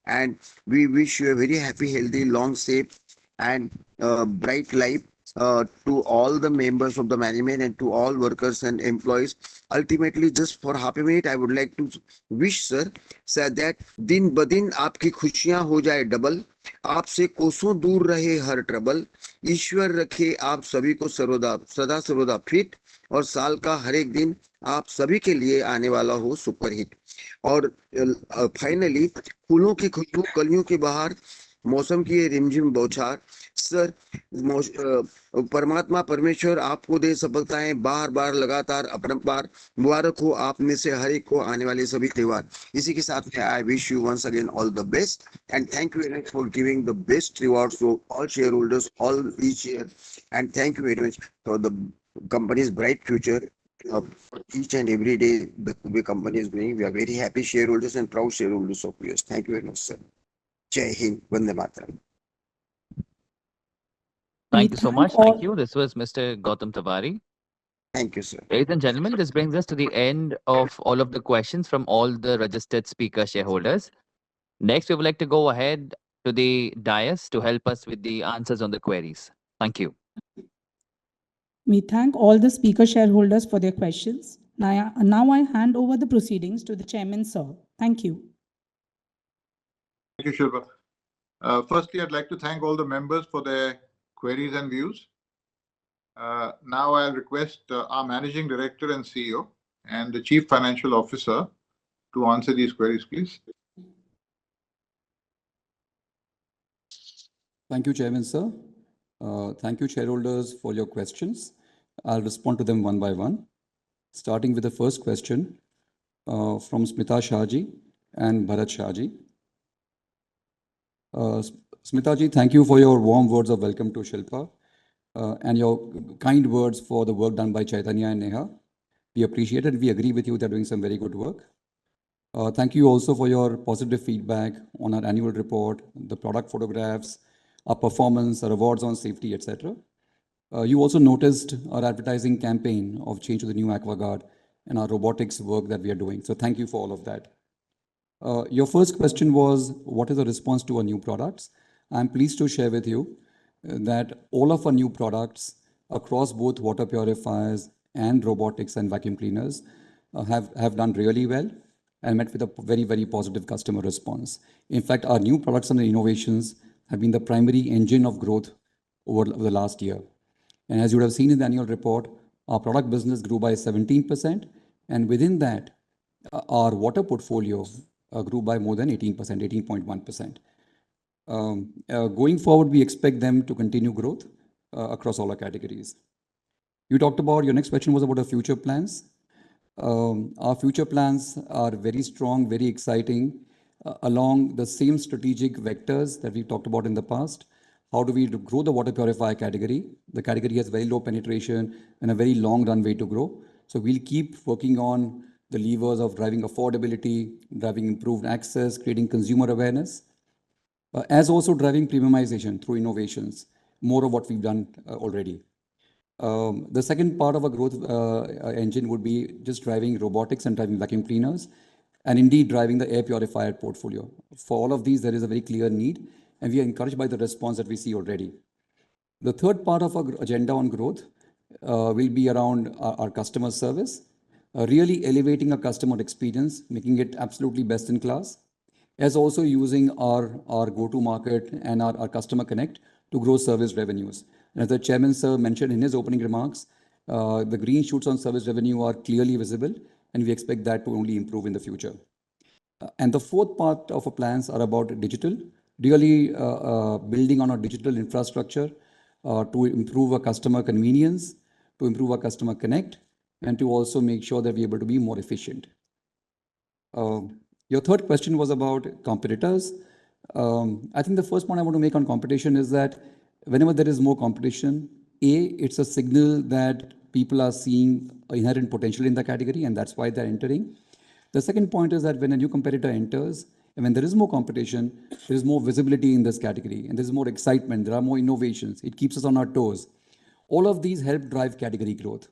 And we wish you a very happy, healthy, long, safe, and bright life to all the members of the management and to all workers and employees. Ultimately, just for half a minute, I would like to wish, sir, that दिन ब दिन आपकी खुशियां हो जाए double, आपसे कोसों दूर रहे हर ट्रबल, ईश्वर रखे आप सभी को सदा सर्वदा फिट, और साल का हर एक दिन आप सभी के लिए आने वाला हो सुपरहिट। और फाइनली फूलों की खुशबू, कलियों की बहार, मौसम की ये रिमझिम बौछार। सर, परमात्मा परमेश्वर आपको दे सफलताएं बार बार लगातार अपरंपार। मुबारक हो आप में से हर एक को आने वाले सभी त्योहार। इसी के साथ में I wish you once again all the best and thank you very much for giving the best rewards to all shareholders all each year, and thank you very much for the company's bright future. Each and every day the company is growing. We are very happy shareholders and proud shareholders of yours. Thank you very much, sir. Jai Hind, Vande Mataram. Thank you so thank much. all. Thank you. This was Mr. Gautam Tiwari. Thank you, sir. Ladies and gentlemen, this brings us to the end of all of the questions from all the registered speaker shareholders. Next, we would like to go ahead to the dais to help us with the answers on the queries. Thank you. We thank all the speaker shareholders for their questions. Now I hand over the proceedings to the chairman, sir. Thank you. Thank you, Shilpa. Firstly, I'd like to thank all the members for their queries and views. Now I'll request our Managing Director and CEO and the Chief Financial Officer to answer these queries, please. Thank you, Chairman, sir. Thank you, shareholders, for your questions. I'll respond to them one by one, starting with the first question from Smita Shahji and Bharat Shahji. Smita ji, thank you for your warm words of welcome to Shilpa and your kind words for the work done by Chaitanya and Neha. We appreciate it. We agree with you. They're doing some very good work. Thank you also for your positive feedback on our annual report, the product photographs, our performance, our awards on safety, etc. You also noticed our advertising campaign of change to the new AquaGuard and our robotics work that we are doing. So thank you for all of that. Your first question was, what is the response to our new products? I'm pleased to share with you that all of our new products across both water purifiers and robotics and vacuum cleaners have done really well and met with a very, very positive customer response. In fact, our new products and innovations have been the primary engine of growth over the last year. And as you would have seen in the annual report, our product business grew by 17%. And within that, our water portfolio grew by more than 18%, 18.1%. Going forward, we expect them to continue growth across all our categories. You talked about, your next question was about our future plans. Our future plans are very strong, very exciting, along the same strategic vectors that we've talked about in the past. How do we grow the water purifier category? The category has very low penetration and a very long runway to grow. So we'll keep working on the levers of driving affordability, driving improved access, creating consumer awareness, as also driving premiumization through innovations, more of what we've done already. The second part of our growth engine would be just driving robotics and driving vacuum cleaners, and indeed driving the air purifier portfolio. For all of these, there is a very clear need, and we are encouraged by the response that we see already. The third part of our agenda on growth will be around our customer service, really elevating our customer experience, making it absolutely best in class, as also using our go-to-market and our customer connect to grow service revenues. And as the chairman, sir, mentioned in his opening remarks, the green shoots on service revenue are clearly visible, and we expect that to only improve in the future. And the fourth part of our plans are about digital, really building on our digital infrastructure to improve our customer convenience, to improve our customer connect, and to also make sure that we're able to be more efficient. Your third question was about competitors. I think the first point I want to make on competition is that whenever there is more competition, it's a signal that people are seeing inherent potential in the category, and that's why they're entering. The second point is that when a new competitor enters, and when there is more competition, there is more visibility in this category, and there's more excitement, there are more innovations. It keeps us on our toes. All of these help drive category growth.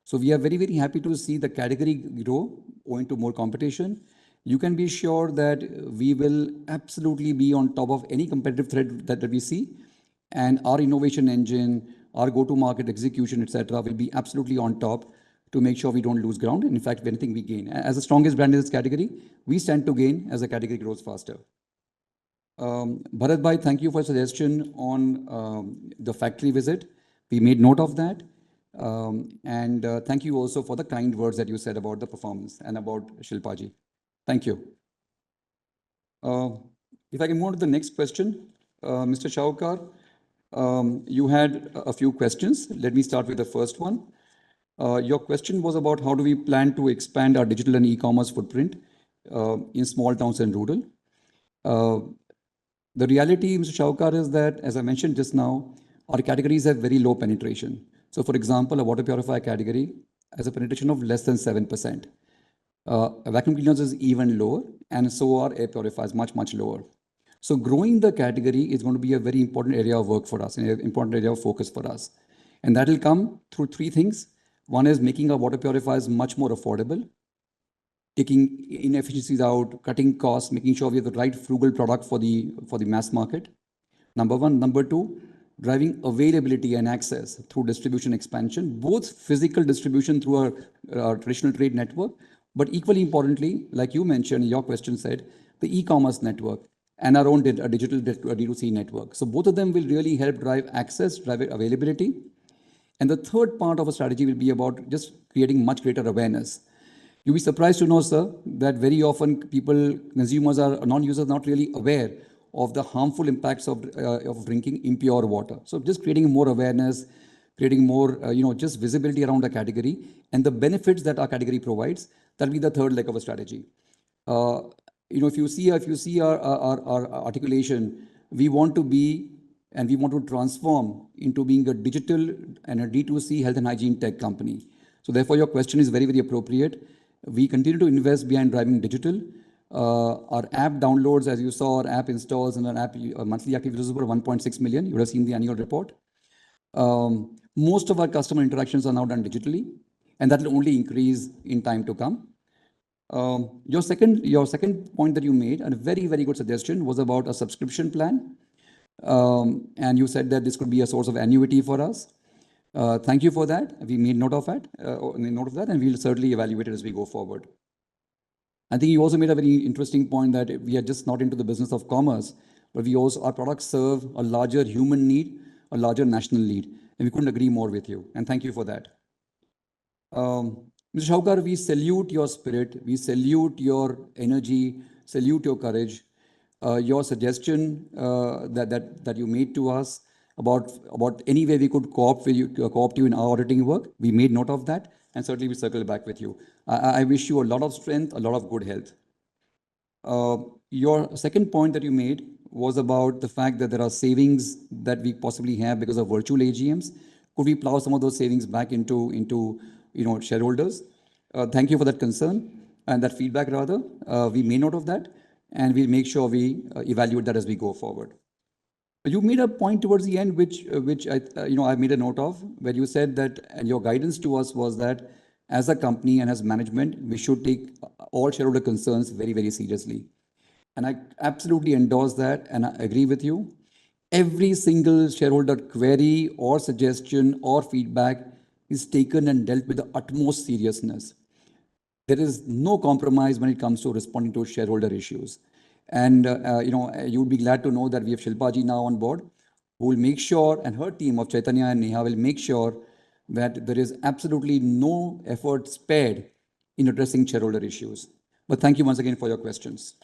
So we are very, very happy to see the category grow owing to more competition. You can be sure that we will absolutely be on top of any competitive threat that we see. And our innovation engine, our go-to-market execution, etc., will be absolutely on top to make sure we don't lose ground. And in fact, if anything, we gain. As the strongest brand in this category, we stand to gain as the category grows faster. Bharat Bhai, thank you for suggestion on the factory visit. We made note of that. And thank you also for the kind words that you said about the performance and about Shilpa ji. Thank you. If I can move on to the next question, Mr. Shaukar, you had a few questions. Let me start with the first one. Your question was about how do we plan to expand our digital and e-commerce footprint in small towns and rural. The reality, Mr. Shaukar, is that, as I mentioned just now, our categories have very low penetration. So, for example, a water purifier category has a penetration of less than 7%. Vacuum cleaners is even lower, and so are air purifiers, much, much lower. So growing the category is going to be a very important area of work for us, and an important area of focus for us. And that will come through three things. One is making our water purifiers much more affordable, taking inefficiencies out, cutting costs, making sure we have the right frugal product for the mass market. Number one. Number two, driving availability and access through distribution expansion, both physical distribution through our traditional trade network, but equally importantly, like you mentioned, your question said, the e-commerce network and our own digital D2C network. So both of them will really help drive access, drive availability. And the third part of a strategy will be about just creating much greater awareness. You'll be surprised to know, sir, that very often people, consumers or non-users, not really aware of the harmful impacts of drinking impure water. So just creating more awareness, creating more, just visibility around the category and the benefits that our category provides. That'll be the third leg of a strategy. If you see our articulation, we want to be and we want to transform into being a digital and a D2C health and hygiene tech company. So therefore, your question is very, very appropriate. We continue to invest behind driving digital. Our app downloads, as you saw, our app installs and our app monthly active users were 1.6 million. You would have seen the annual report. Most of our customer interactions are now done digitally, and that will only increase in time to come. Your second point that you made, and a very, very good suggestion, was about a subscription plan. And you said that this could be a source of annuity for us. Thank you for that. We made note of that, and we'll certainly evaluate it as we go forward. I think you also made a very interesting point that we are just not into the business of commerce, but our products serve a larger human need, a larger national need, and we couldn't agree more with you. And thank you for that. Mr. Shaukar, we salute your spirit, we salute your energy, salute your courage. Your suggestion that you made to us about any way we could co-opt you in our auditing work, we made note of that, and certainly we circle back with you. I wish you a lot of strength, a lot of good health. Your second point that you made was about the fact that there are savings that we possibly have because of virtual AGMs. Could we plow some of those savings back into shareholders? Thank you for that concern and that feedback rather. We made note of that, and we'll make sure we evaluate that as we go forward. You made a point towards the end, which I made a note of, where you said that, and your guidance to us was that as a company and as management, we should take all shareholder concerns very, very seriously. And I absolutely endorse that, and I agree with you. Every single shareholder query or suggestion or feedback is taken and dealt with the utmost seriousness. There is no compromise when it comes to responding to shareholder issues. And, you would be glad to know that we have Shilpa ji now on board, who will make sure, and her team of Chaitanya and Neha will make sure that there is absolutely no effort spared in addressing shareholder issues. But thank you once again for your questions.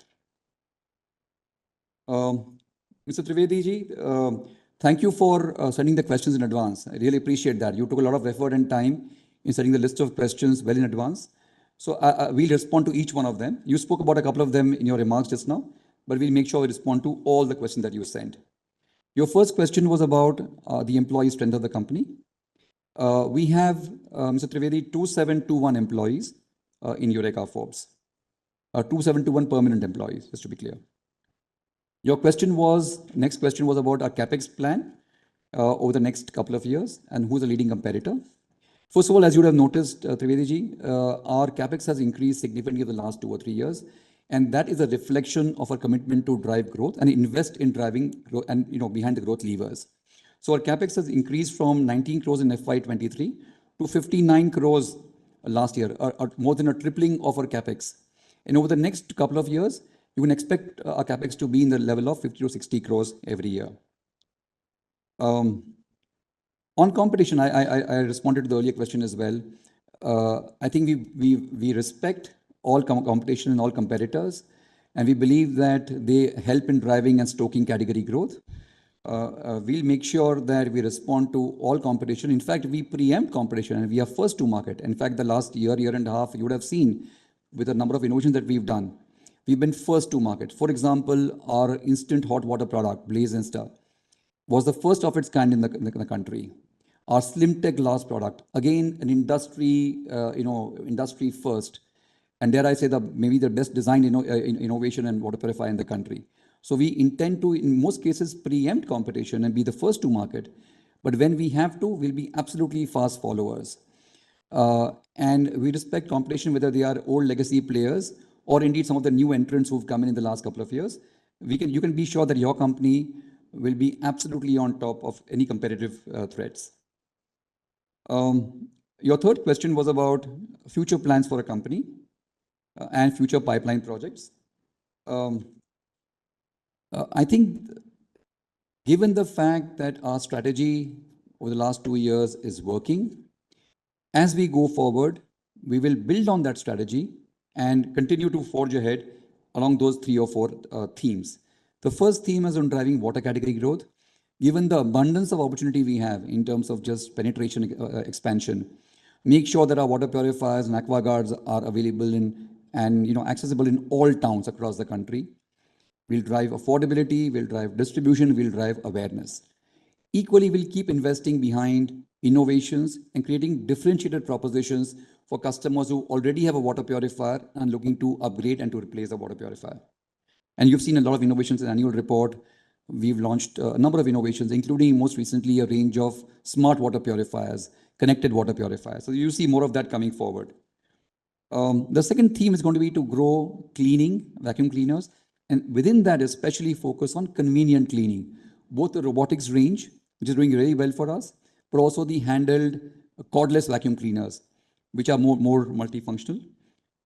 Mr. Trivedi ji, thank you for sending the questions in advance. I really appreciate that. You took a lot of effort and time in setting the list of questions well in advance. So we'll respond to each one of them. You spoke about a couple of them in your remarks just now, but we'll make sure we respond to all the questions that you sent. Your first question was about the employee strength of the company. We have, Mr. Trivedi, 2721 employees in Eureka Forbes. 2721 permanent employees, just to be clear. Your next question was about our CapEx plan over the next couple of years and who's the leading competitor. First of all, as you would have noticed, Trivedi ji, our CapEx has increased significantly over the last 2 or 3 years. And that is a reflection of our commitment to drive growth and invest in driving growth and behind the growth levers. So our CapEx has increased from 19 crores in FY23 to 59 crores last year, more than a tripling of our CapEx. And over the next couple of years, you can expect our CapEx to be in the level of 50 to 60 crores every year. On competition, I responded to the earlier question as well. I think we respect all competition and all competitors, and we believe that they help in driving and stoking category growth. We'll make sure that we respond to all competition. In fact, we preempt competition and we are first to market. In fact, the last year and a half, you would have seen with the number of innovations that we've done, we've been first to market. For example, our instant hot water product, Blaze Insta, was the first of its kind in the country. Our Slim Tech glass product, again, an industry first, and dare I say maybe the best designed innovation and water purifier in the country. So we intend to, in most cases, preempt competition and be the first to market. But when we have to, we'll be absolutely fast followers. And we respect competition, whether they are old legacy players or indeed some of the new entrants who've come in the last couple of years. You can be sure that your company will be absolutely on top of any competitive threats. Your third question was about future plans for a company and future pipeline projects. I think given the fact that our strategy over the last 2 years is working, as we go forward, we will build on that strategy and continue to forge ahead along those 3 or 4 themes. The first theme is on driving water category growth. Given the abundance of opportunity we have in terms of just penetration expansion, make sure that our water purifiers and aquaguards are available and accessible in all towns across the country. We'll drive affordability, we'll drive distribution, we'll drive awareness. Equally, we'll keep investing behind innovations and creating differentiated propositions for customers who already have a water purifier and looking to upgrade and to replace the water purifier. And you've seen a lot of innovations in the annual report. We've launched a number of innovations, including most recently a range of smart water purifiers, connected water purifiers. So you see more of that coming forward. The second theme is going to be to grow cleaning, vacuum cleaners, and within that, especially focus on convenient cleaning, both the robotics range, which is doing really well for us, but also the handled cordless vacuum cleaners, which are more multifunctional.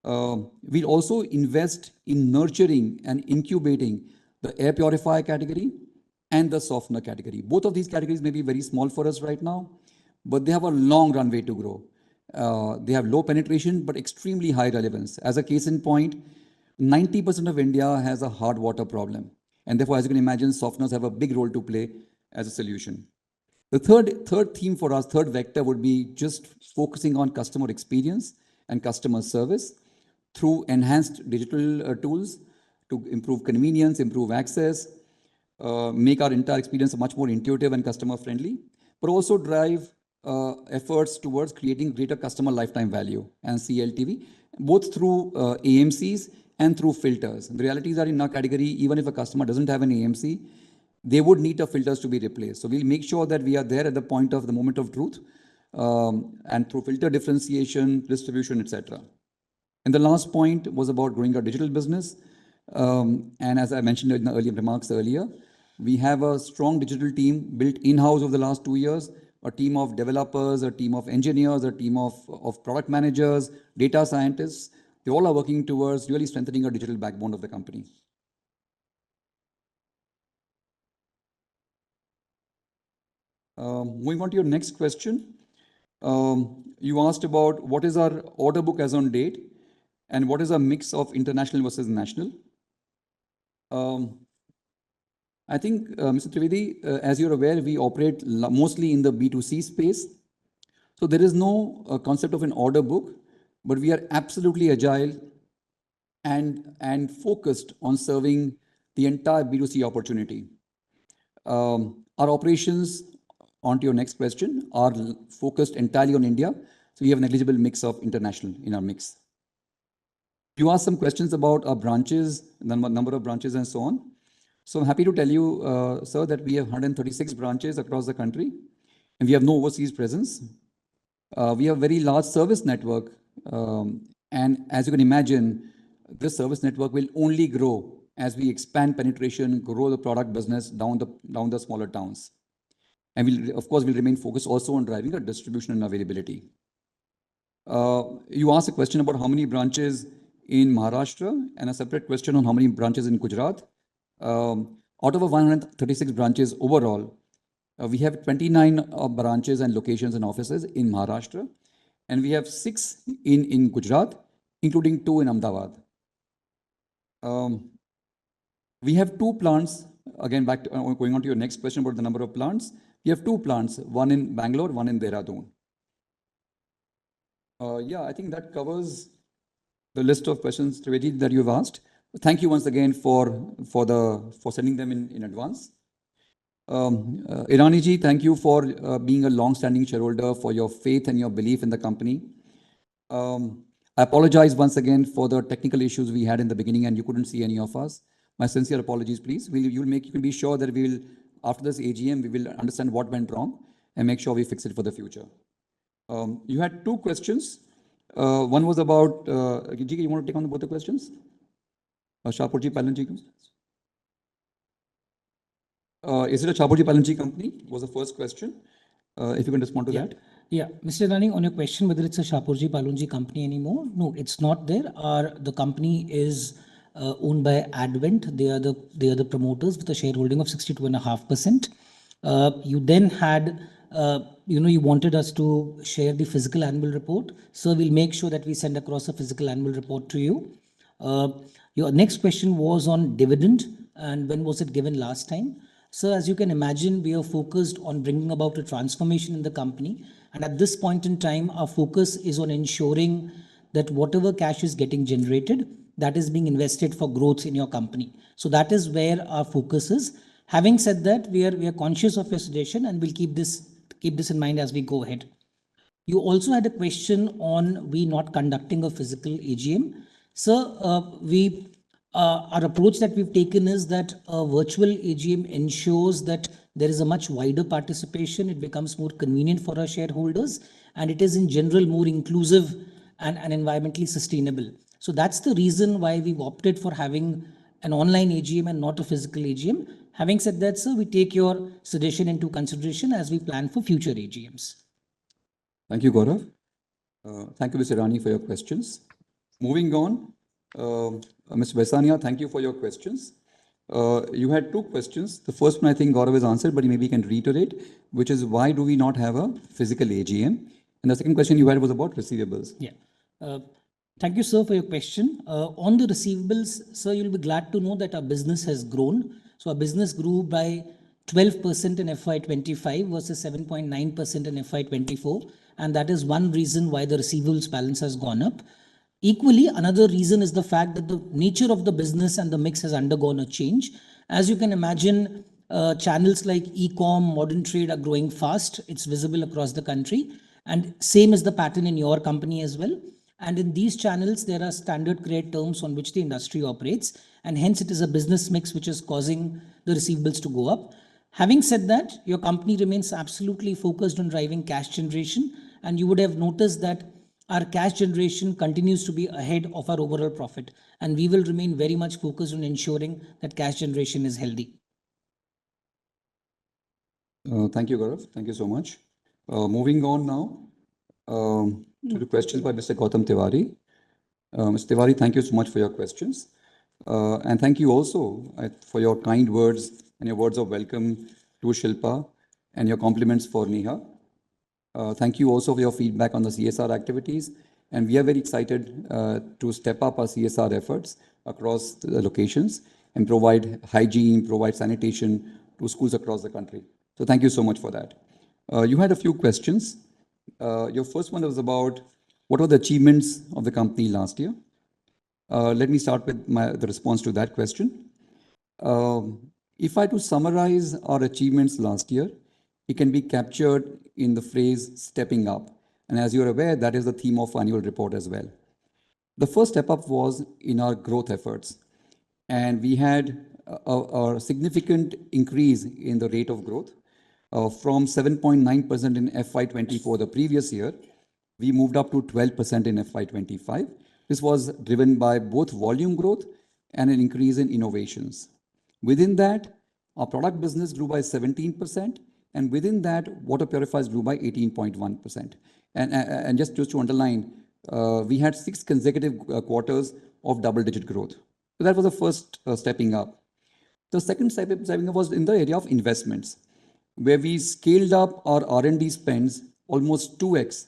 We'll also invest in nurturing and incubating the air purifier category and the softener category. Both of these categories may be very small for us right now, but they have a long runway to grow. They have low penetration, but extremely high relevance. As a case in point, 90% of India has a hard water problem. And therefore, as you can imagine, softeners have a big role to play as a solution. The third theme for us, third vector would be just focusing on customer experience and customer service through enhanced digital tools to improve convenience, improve access, make our entire experience much more intuitive and customer friendly, but also drive efforts towards creating greater customer lifetime value and CLTV, both through AMCs and through filters. The realities are in our category, even if a customer doesn't have an AMC, they would need the filters to be replaced. So we'll make sure that we are there at the point of the moment of truth and through filter differentiation, distribution, etc. And the last point was about growing our digital business. And as I mentioned in the earlier remarks earlier, we have a strong digital team built in-house over the last 2 years, a team of developers, a team of engineers, a team of product managers, data scientists. They all are working towards really strengthening our digital backbone of the company. Moving on to your next question. You asked about what is our order book as on date and what is our mix of international versus national. I think, Mr. Trivedi, as you're aware, we operate mostly in the B2C space. So there is no concept of an order book, but we are absolutely agile and focused on serving the entire B2C opportunity. Our operations, on to your next question, are focused entirely on India. So we have a negligible mix of international in our mix. You asked some questions about our branches, the number of branches and so on. So I'm happy to tell you, sir, that we have 136 branches across the country and we have no overseas presence. We have a very large service network. And as you can imagine, this service network will only grow as we expand penetration, grow the product business down the smaller towns. And we'll, of course, we'll remain focused also on driving our distribution and availability. You asked a question about how many branches in Maharashtra, and a separate question on how many branches in Gujarat. Out of our 136 branches overall, we have 29 branches and locations and offices in Maharashtra, and we have 6 in Gujarat, including 2 in Ahmedabad. We have 2 plants. Again, back to, going on to your next question about the number of plants. We have 2 plants, one in Bangalore, one in Dehradun. Yeah, I think that covers the list of questions, Trivedi, that you've asked. Thank you once again for sending them in advance. Irani ji, thank you for being a long-standing shareholder, for your faith and your belief in the company. I apologize once again for the technical issues we had in the beginning and you couldn't see any of us. My sincere apologies, please. You can be sure that we will, after this AGM, we will understand what went wrong and make sure we fix it for the future. You had 2 questions. One was about, G, you want to take on both the questions? Shahpurji Palanji. Is it a Shahpurji Palanji company? Was the first question. If you can respond to that. Yeah, Mr. Rani, on your question whether it's a Shahpurji Palunji company anymore, no, it's not there. The company is owned by Advent. They are the promoters with a shareholding of 62.5%. You then had, you wanted us to share the physical annual report. So we'll make sure that we send across a physical annual report to you. Your next question was on dividend and when was it given last time? So as you can imagine, we are focused on bringing about a transformation in the company. And at this point in time, our focus is on ensuring that whatever cash is getting generated, that is being invested for growth in your company. So that is where our focus is. Having said that, we are conscious of your suggestion and we'll keep this in mind as we go ahead. You also had a question on we not conducting a physical AGM. So our approach that we've taken is that a virtual AGM ensures that there is a much wider participation. It becomes more convenient for our shareholders and it is in general more inclusive and environmentally sustainable. So that's the reason why we've opted for having an online AGM and not a physical AGM. Having said that, sir, we take your suggestion into consideration as we plan for future AGMs. Thank you, Gaurav. Thank you, Mr. Rani, for your questions. Moving on, Mr. Vaisania, thank you for your questions. You had 2 questions. The first one I think Gaurav has answered, but maybe he can reiterate, which is why do we not have a physical AGM? And the second question you had was about receivables. Yeah. Thank you, sir, for your question. On the receivables, sir, you'll be glad to know that our business has grown. So our business grew by 12% in FY25 versus 7.9% in FY24. And that is one reason why the receivables balance has gone up. Equally, another reason is the fact that the nature of the business and the mix has undergone a change. As you can imagine, channels like e-com, modern trade are growing fast. It's visible across the country. And same is the pattern in your company as well. And in these channels, there are standard credit terms on which the industry operates. And hence, it is a business mix which is causing the receivables to go up. Having said that, your company remains absolutely focused on driving cash generation. And you would have noticed that our cash generation continues to be ahead of our overall profit. And we will remain very much focused on ensuring that cash generation is healthy. Thank you, Gaurav. Thank you so much. Moving on now to the questions by Mr. Gautam Tiwari. Mr. Tiwari, thank you so much for your questions. And thank you also for your kind words and your words of welcome to Shilpa and your compliments for Neha. Thank you also for your feedback on the CSR activities. And we are very excited to step up our CSR efforts across the locations and provide hygiene, provide sanitation to schools across the country. So thank you so much for that. You had a few questions. Your first one was about what were the achievements of the company last year. Let me start with the response to that question. If I to summarize our achievements last year, it can be captured in the phrase stepping up. And as you're aware, that is the theme of annual report as well. The first step up was in our growth efforts. And we had a significant increase in the rate of growth. From 7.9% in FY24, the previous year, we moved up to 12% in FY25. This was driven by both volume growth and an increase in innovations. Within that, our product business grew by 17%, and within that, water purifiers grew by 18.1%. And just to underline, we had 6 consecutive quarters of double-digit growth. So that was the first stepping up. The second stepping up was in the area of investments, where we scaled up our R&D spends almost 2x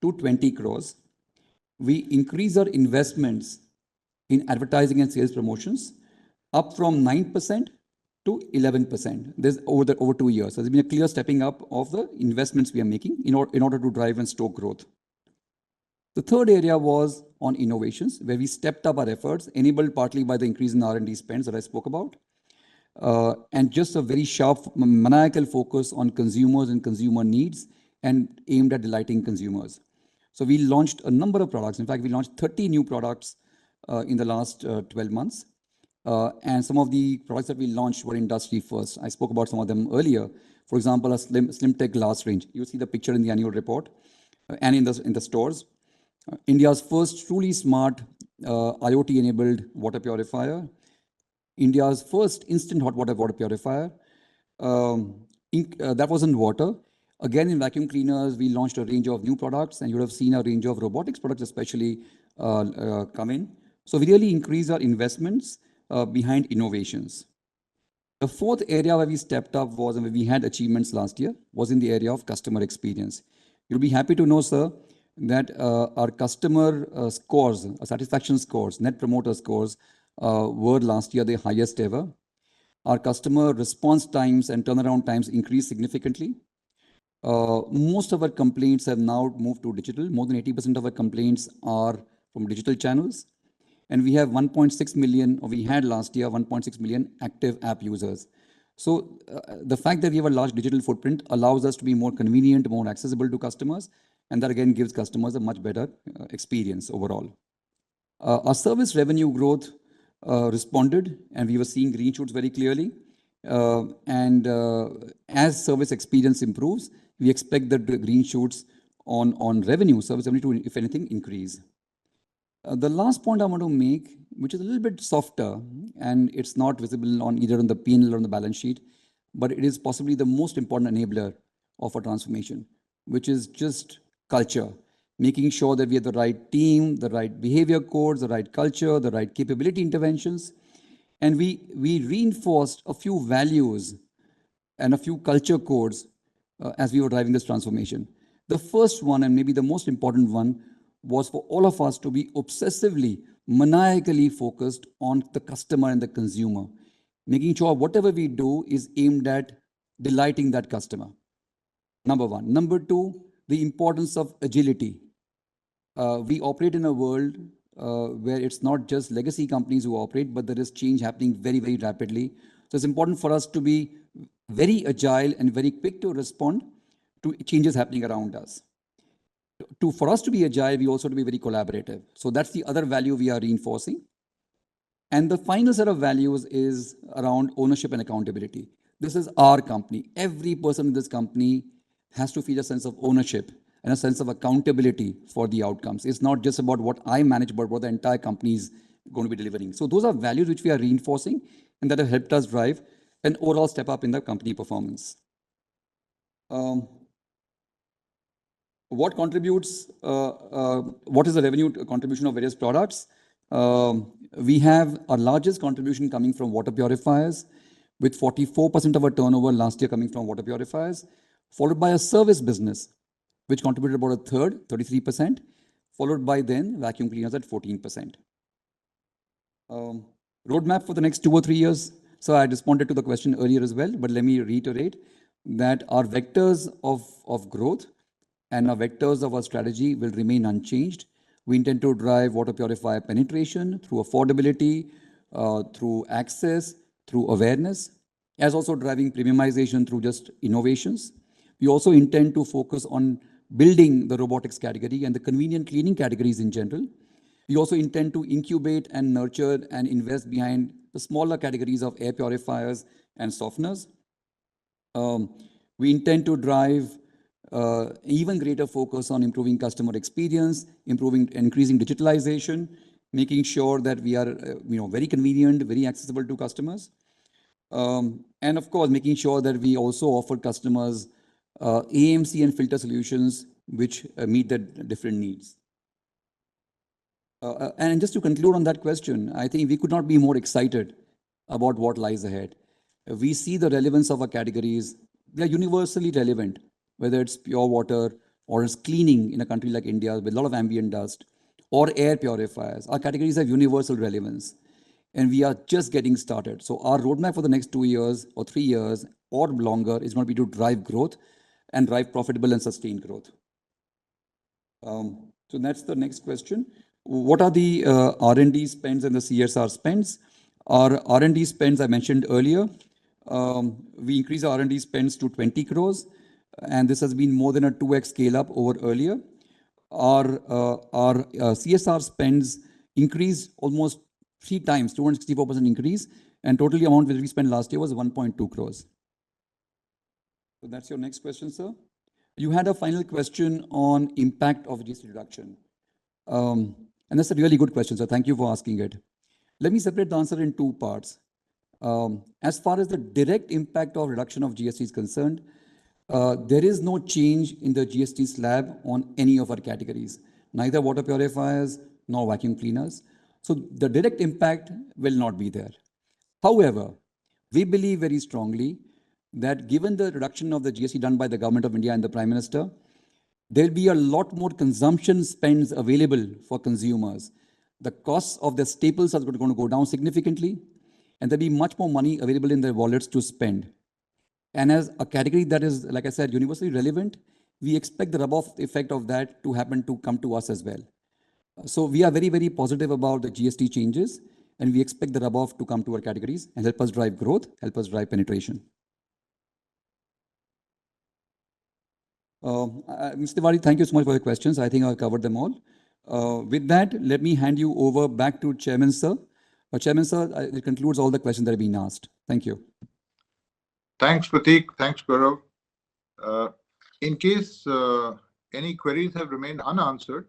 to 20 crores. We increased our investments in advertising and sales promotions up from 9% to 11%. This over 2 years. So there's been a clear stepping up of the investments we are making in order to drive and stoke growth. The third area was on innovations, where we stepped up our efforts, enabled partly by the increase in R&D spends that I spoke about, and just a very sharp, maniacal focus on consumers and consumer needs and aimed at delighting consumers. So we launched a number of products. In fact, we launched 30 new products in the last 12 months. And some of the products that we launched were industry first. I spoke about some of them earlier. For example, a slim tech glass range. You see the picture in the annual report and in the stores. India's first truly smart IoT-enabled water purifier. India's first instant hot water purifier. That was in water. Again, in vacuum cleaners, we launched a range of new products, and you would have seen a range of robotics products especially come in. So we really increased our investments behind innovations. The fourth area where we stepped up was, and where we had achievements last year, was in the area of customer experience. You'll be happy to know, sir, that our customer scores, satisfaction scores, net promoter scores, were last year the highest ever. Our customer response times and turnaround times increased significantly. Most of our complaints have now moved to digital. More than 80% of our complaints are from digital channels. And we have 1.6 million, or we had last year 1.6 million active app users. So the fact that we have a large digital footprint allows us to be more convenient, more accessible to customers, and that again gives customers a much better experience overall. Our service revenue growth responded, and we were seeing green shoots very clearly. As service experience improves, we expect that the green shoots on revenue, service revenue to, if anything, increase. The last point I want to make, which is a little bit softer, and it's not visible on either on the P&L or on the balance sheet, but it is possibly the most important enabler of our transformation, which is just culture, making sure that we have the right team, the right behavior codes, the right culture, the right capability interventions. And we reinforced a few values and a few culture codes as we were driving this transformation. The first one, and maybe the most important one, was for all of us to be obsessively, maniacally focused on the customer and the consumer, making sure whatever we do is aimed at delighting that customer. Number one. Number two, the importance of agility. We operate in a world where it's not just legacy companies who operate, but there is change happening very, very rapidly. So it's important for us to be very agile and very quick to respond to changes happening around us. For us to be agile, we also have to be very collaborative. So that's the other value we are reinforcing. And the final set of values is around ownership and accountability. This is our company. Every person in this company has to feel a sense of ownership and a sense of accountability for the outcomes. It's not just about what I manage, but what the entire company is going to be delivering. So those are values which we are reinforcing and that have helped us drive an overall step up in the company performance. What contributes, what is the revenue contribution of various products? We have our largest contribution coming from water purifiers, with 44% of our turnover last year coming from water purifiers, followed by a service business, which contributed about a third, 33%, followed by then vacuum cleaners at 14%. Roadmap for the next 2 or 3 years. So I responded to the question earlier as well, but let me reiterate that our vectors of growth and our vectors of our strategy will remain unchanged. We intend to drive water purifier penetration through affordability, through access, through awareness, as also driving premiumization through just innovations. We also intend to focus on building the robotics category and the convenient cleaning categories in general. We also intend to incubate and nurture and invest behind the smaller categories of air purifiers and softeners. We intend to drive even greater focus on improving customer experience, increasing digitalization, making sure that we are very convenient, very accessible to customers. And of course, making sure that we also offer customers AMC and filter solutions which meet their different needs. And just to conclude on that question, I think we could not be more excited about what lies ahead. We see the relevance of our categories. They are universally relevant, whether it's pure water or it's cleaning in a country like India with a lot of ambient dust, or air purifiers. Our categories have universal relevance, and we are just getting started. So our roadmap for the next 2 years or 3 years or longer is going to be to drive growth and drive profitable and sustained growth. So that's the next question. What are the R&D spends and the CSR spends? Our R&D spends I mentioned earlier. We increased our R&D spends to 20 crores, and this has been more than a 2x scale up over earlier. Our CSR spends increased almost 3 times, 264% increase, and total amount which we spent last year was 1.2 crores. So that's your next question, sir. You had a final question on impact of GST reduction. And that's a really good question, so thank you for asking it. Let me separate the answer in 2 parts. As far as the direct impact of reduction of GST is concerned, there is no change in the GST slab on any of our categories, neither water purifiers nor vacuum cleaners. So the direct impact will not be there. However, we believe very strongly that given the reduction of the GST done by the Government of India and the Prime Minister, there'll be a lot more consumption spends available for consumers. The costs of the staples are going to go down significantly, and there'll be much more money available in their wallets to spend. And as a category that is, like I said, universally relevant, we expect the rub-off effect of that to happen to come to us as well. So we are very, very positive about the GST changes, and we expect the rub-off to come to our categories and help us drive growth, help us drive penetration. Mr. Tiwari, thank you so much for your questions. I think I've covered them all. With that, let me hand you over back to Chairman, sir. Chairman, sir, it concludes all the questions that have been asked. Thank you. Thanks, Prateek. Thanks, Gaurav. In case any queries have remained unanswered,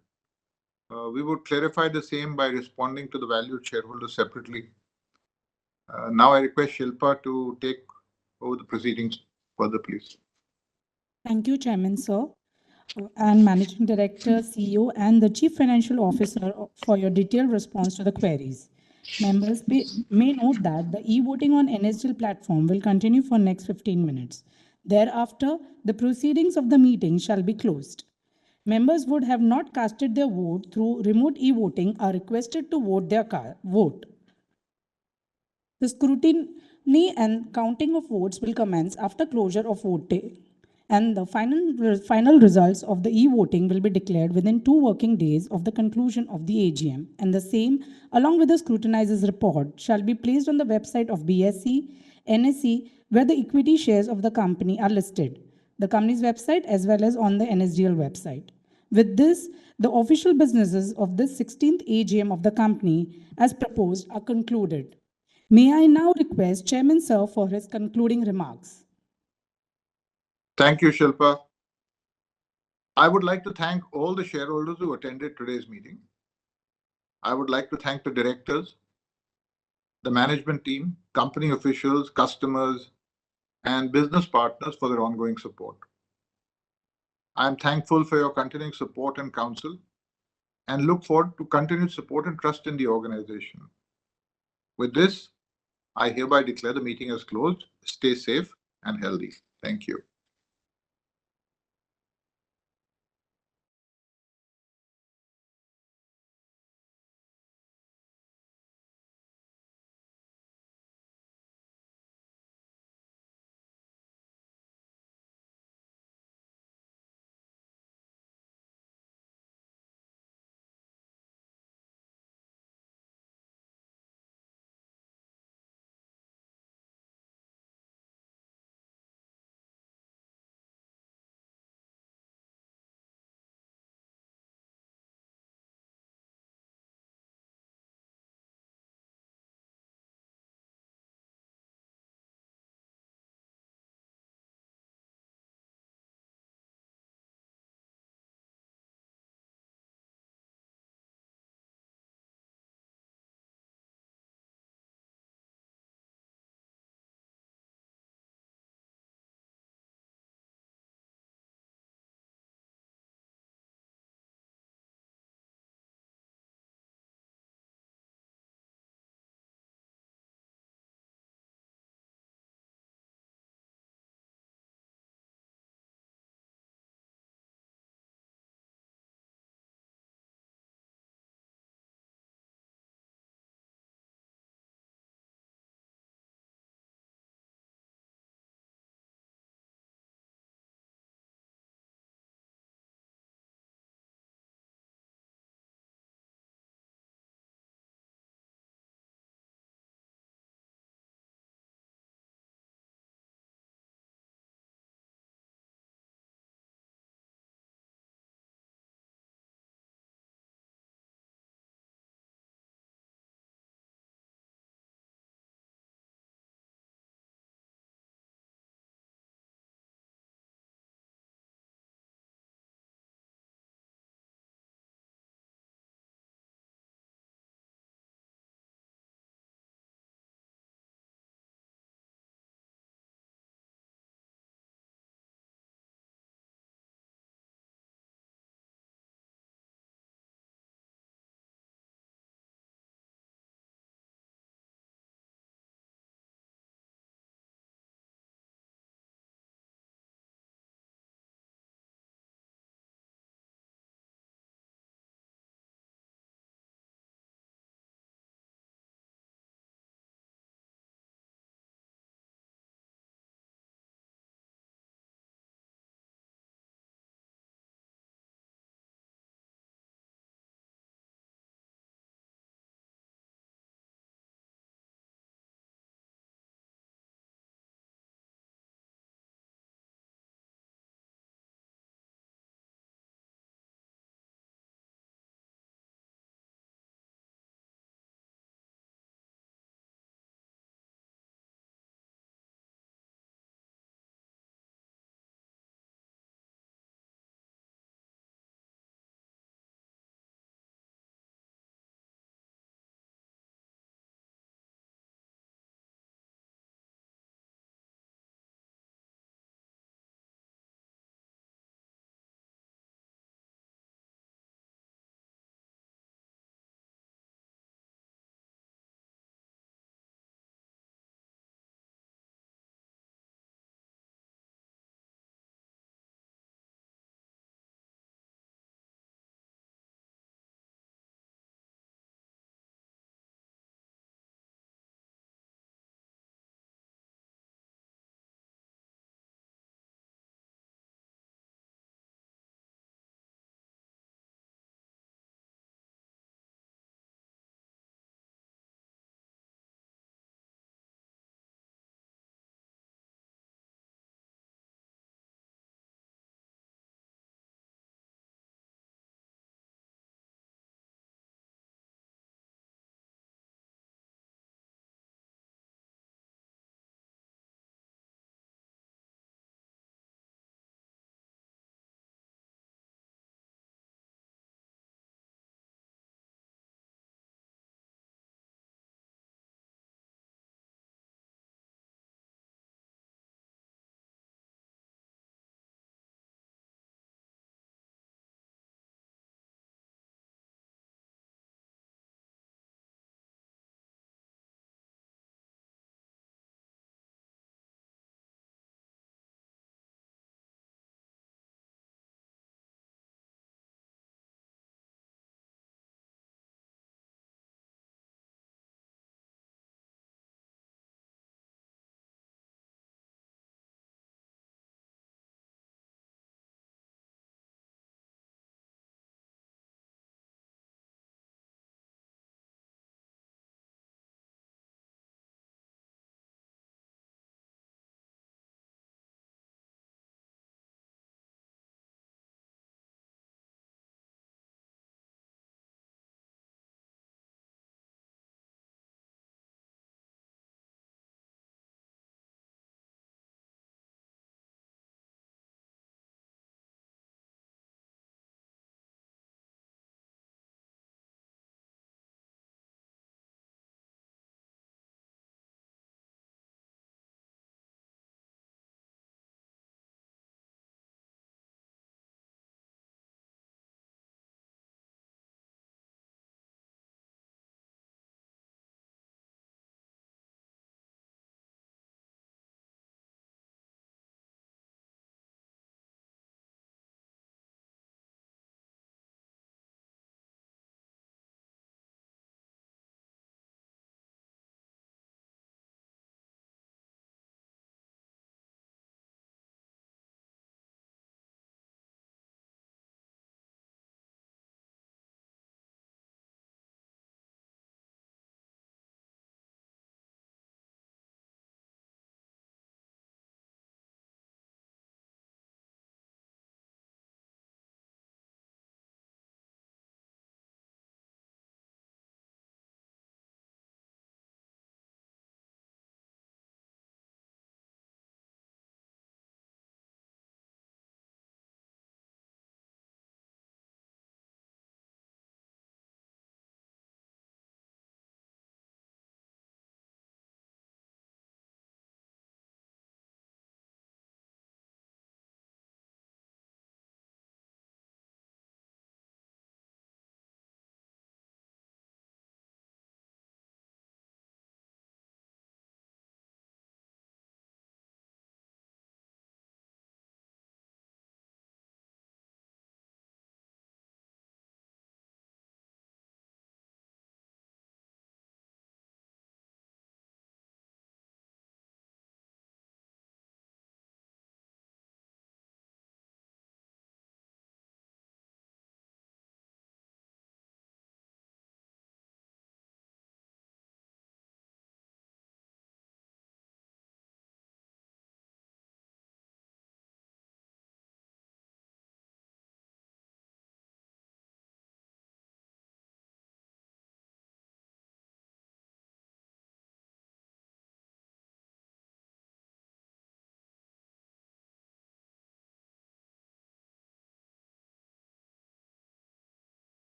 we would clarify the same by responding to the valued shareholders separately. Now I request Shilpa to take over the proceedings further, please. Thank you, Chairman, sir, and Managing Director, CEO, and the Chief Financial Officer for your detailed response to the queries. Members may note that the e-voting on NSDL platform will continue for next 15 minutes. Thereafter, the proceedings of the meeting shall be closed. Members would have not casted their vote through remote e-voting are requested to vote their vote. The scrutiny and counting of votes will commence after closure of voting, and the final results of the e-voting will be declared within 2 working days of the conclusion of the AGM, and the same, along with the scrutinizer's report, shall be placed on the website of BSE, NSE, where the equity shares of the company are listed, the company's website as well as on the NSDL website. With this, the official businesses of this 16th AGM of the company, as proposed, are concluded. May I now request Chairman, sir, for his concluding remarks. Thank you, Shilpa. I would like to thank all the shareholders who attended today's meeting. I would like to thank the directors, the management team, company officials, customers, and business partners for their ongoing support. I am thankful for your continuing support and counsel, and look forward to continued support and trust in the organization. With this, I hereby declare the meeting as closed. Stay safe and healthy. Thank you.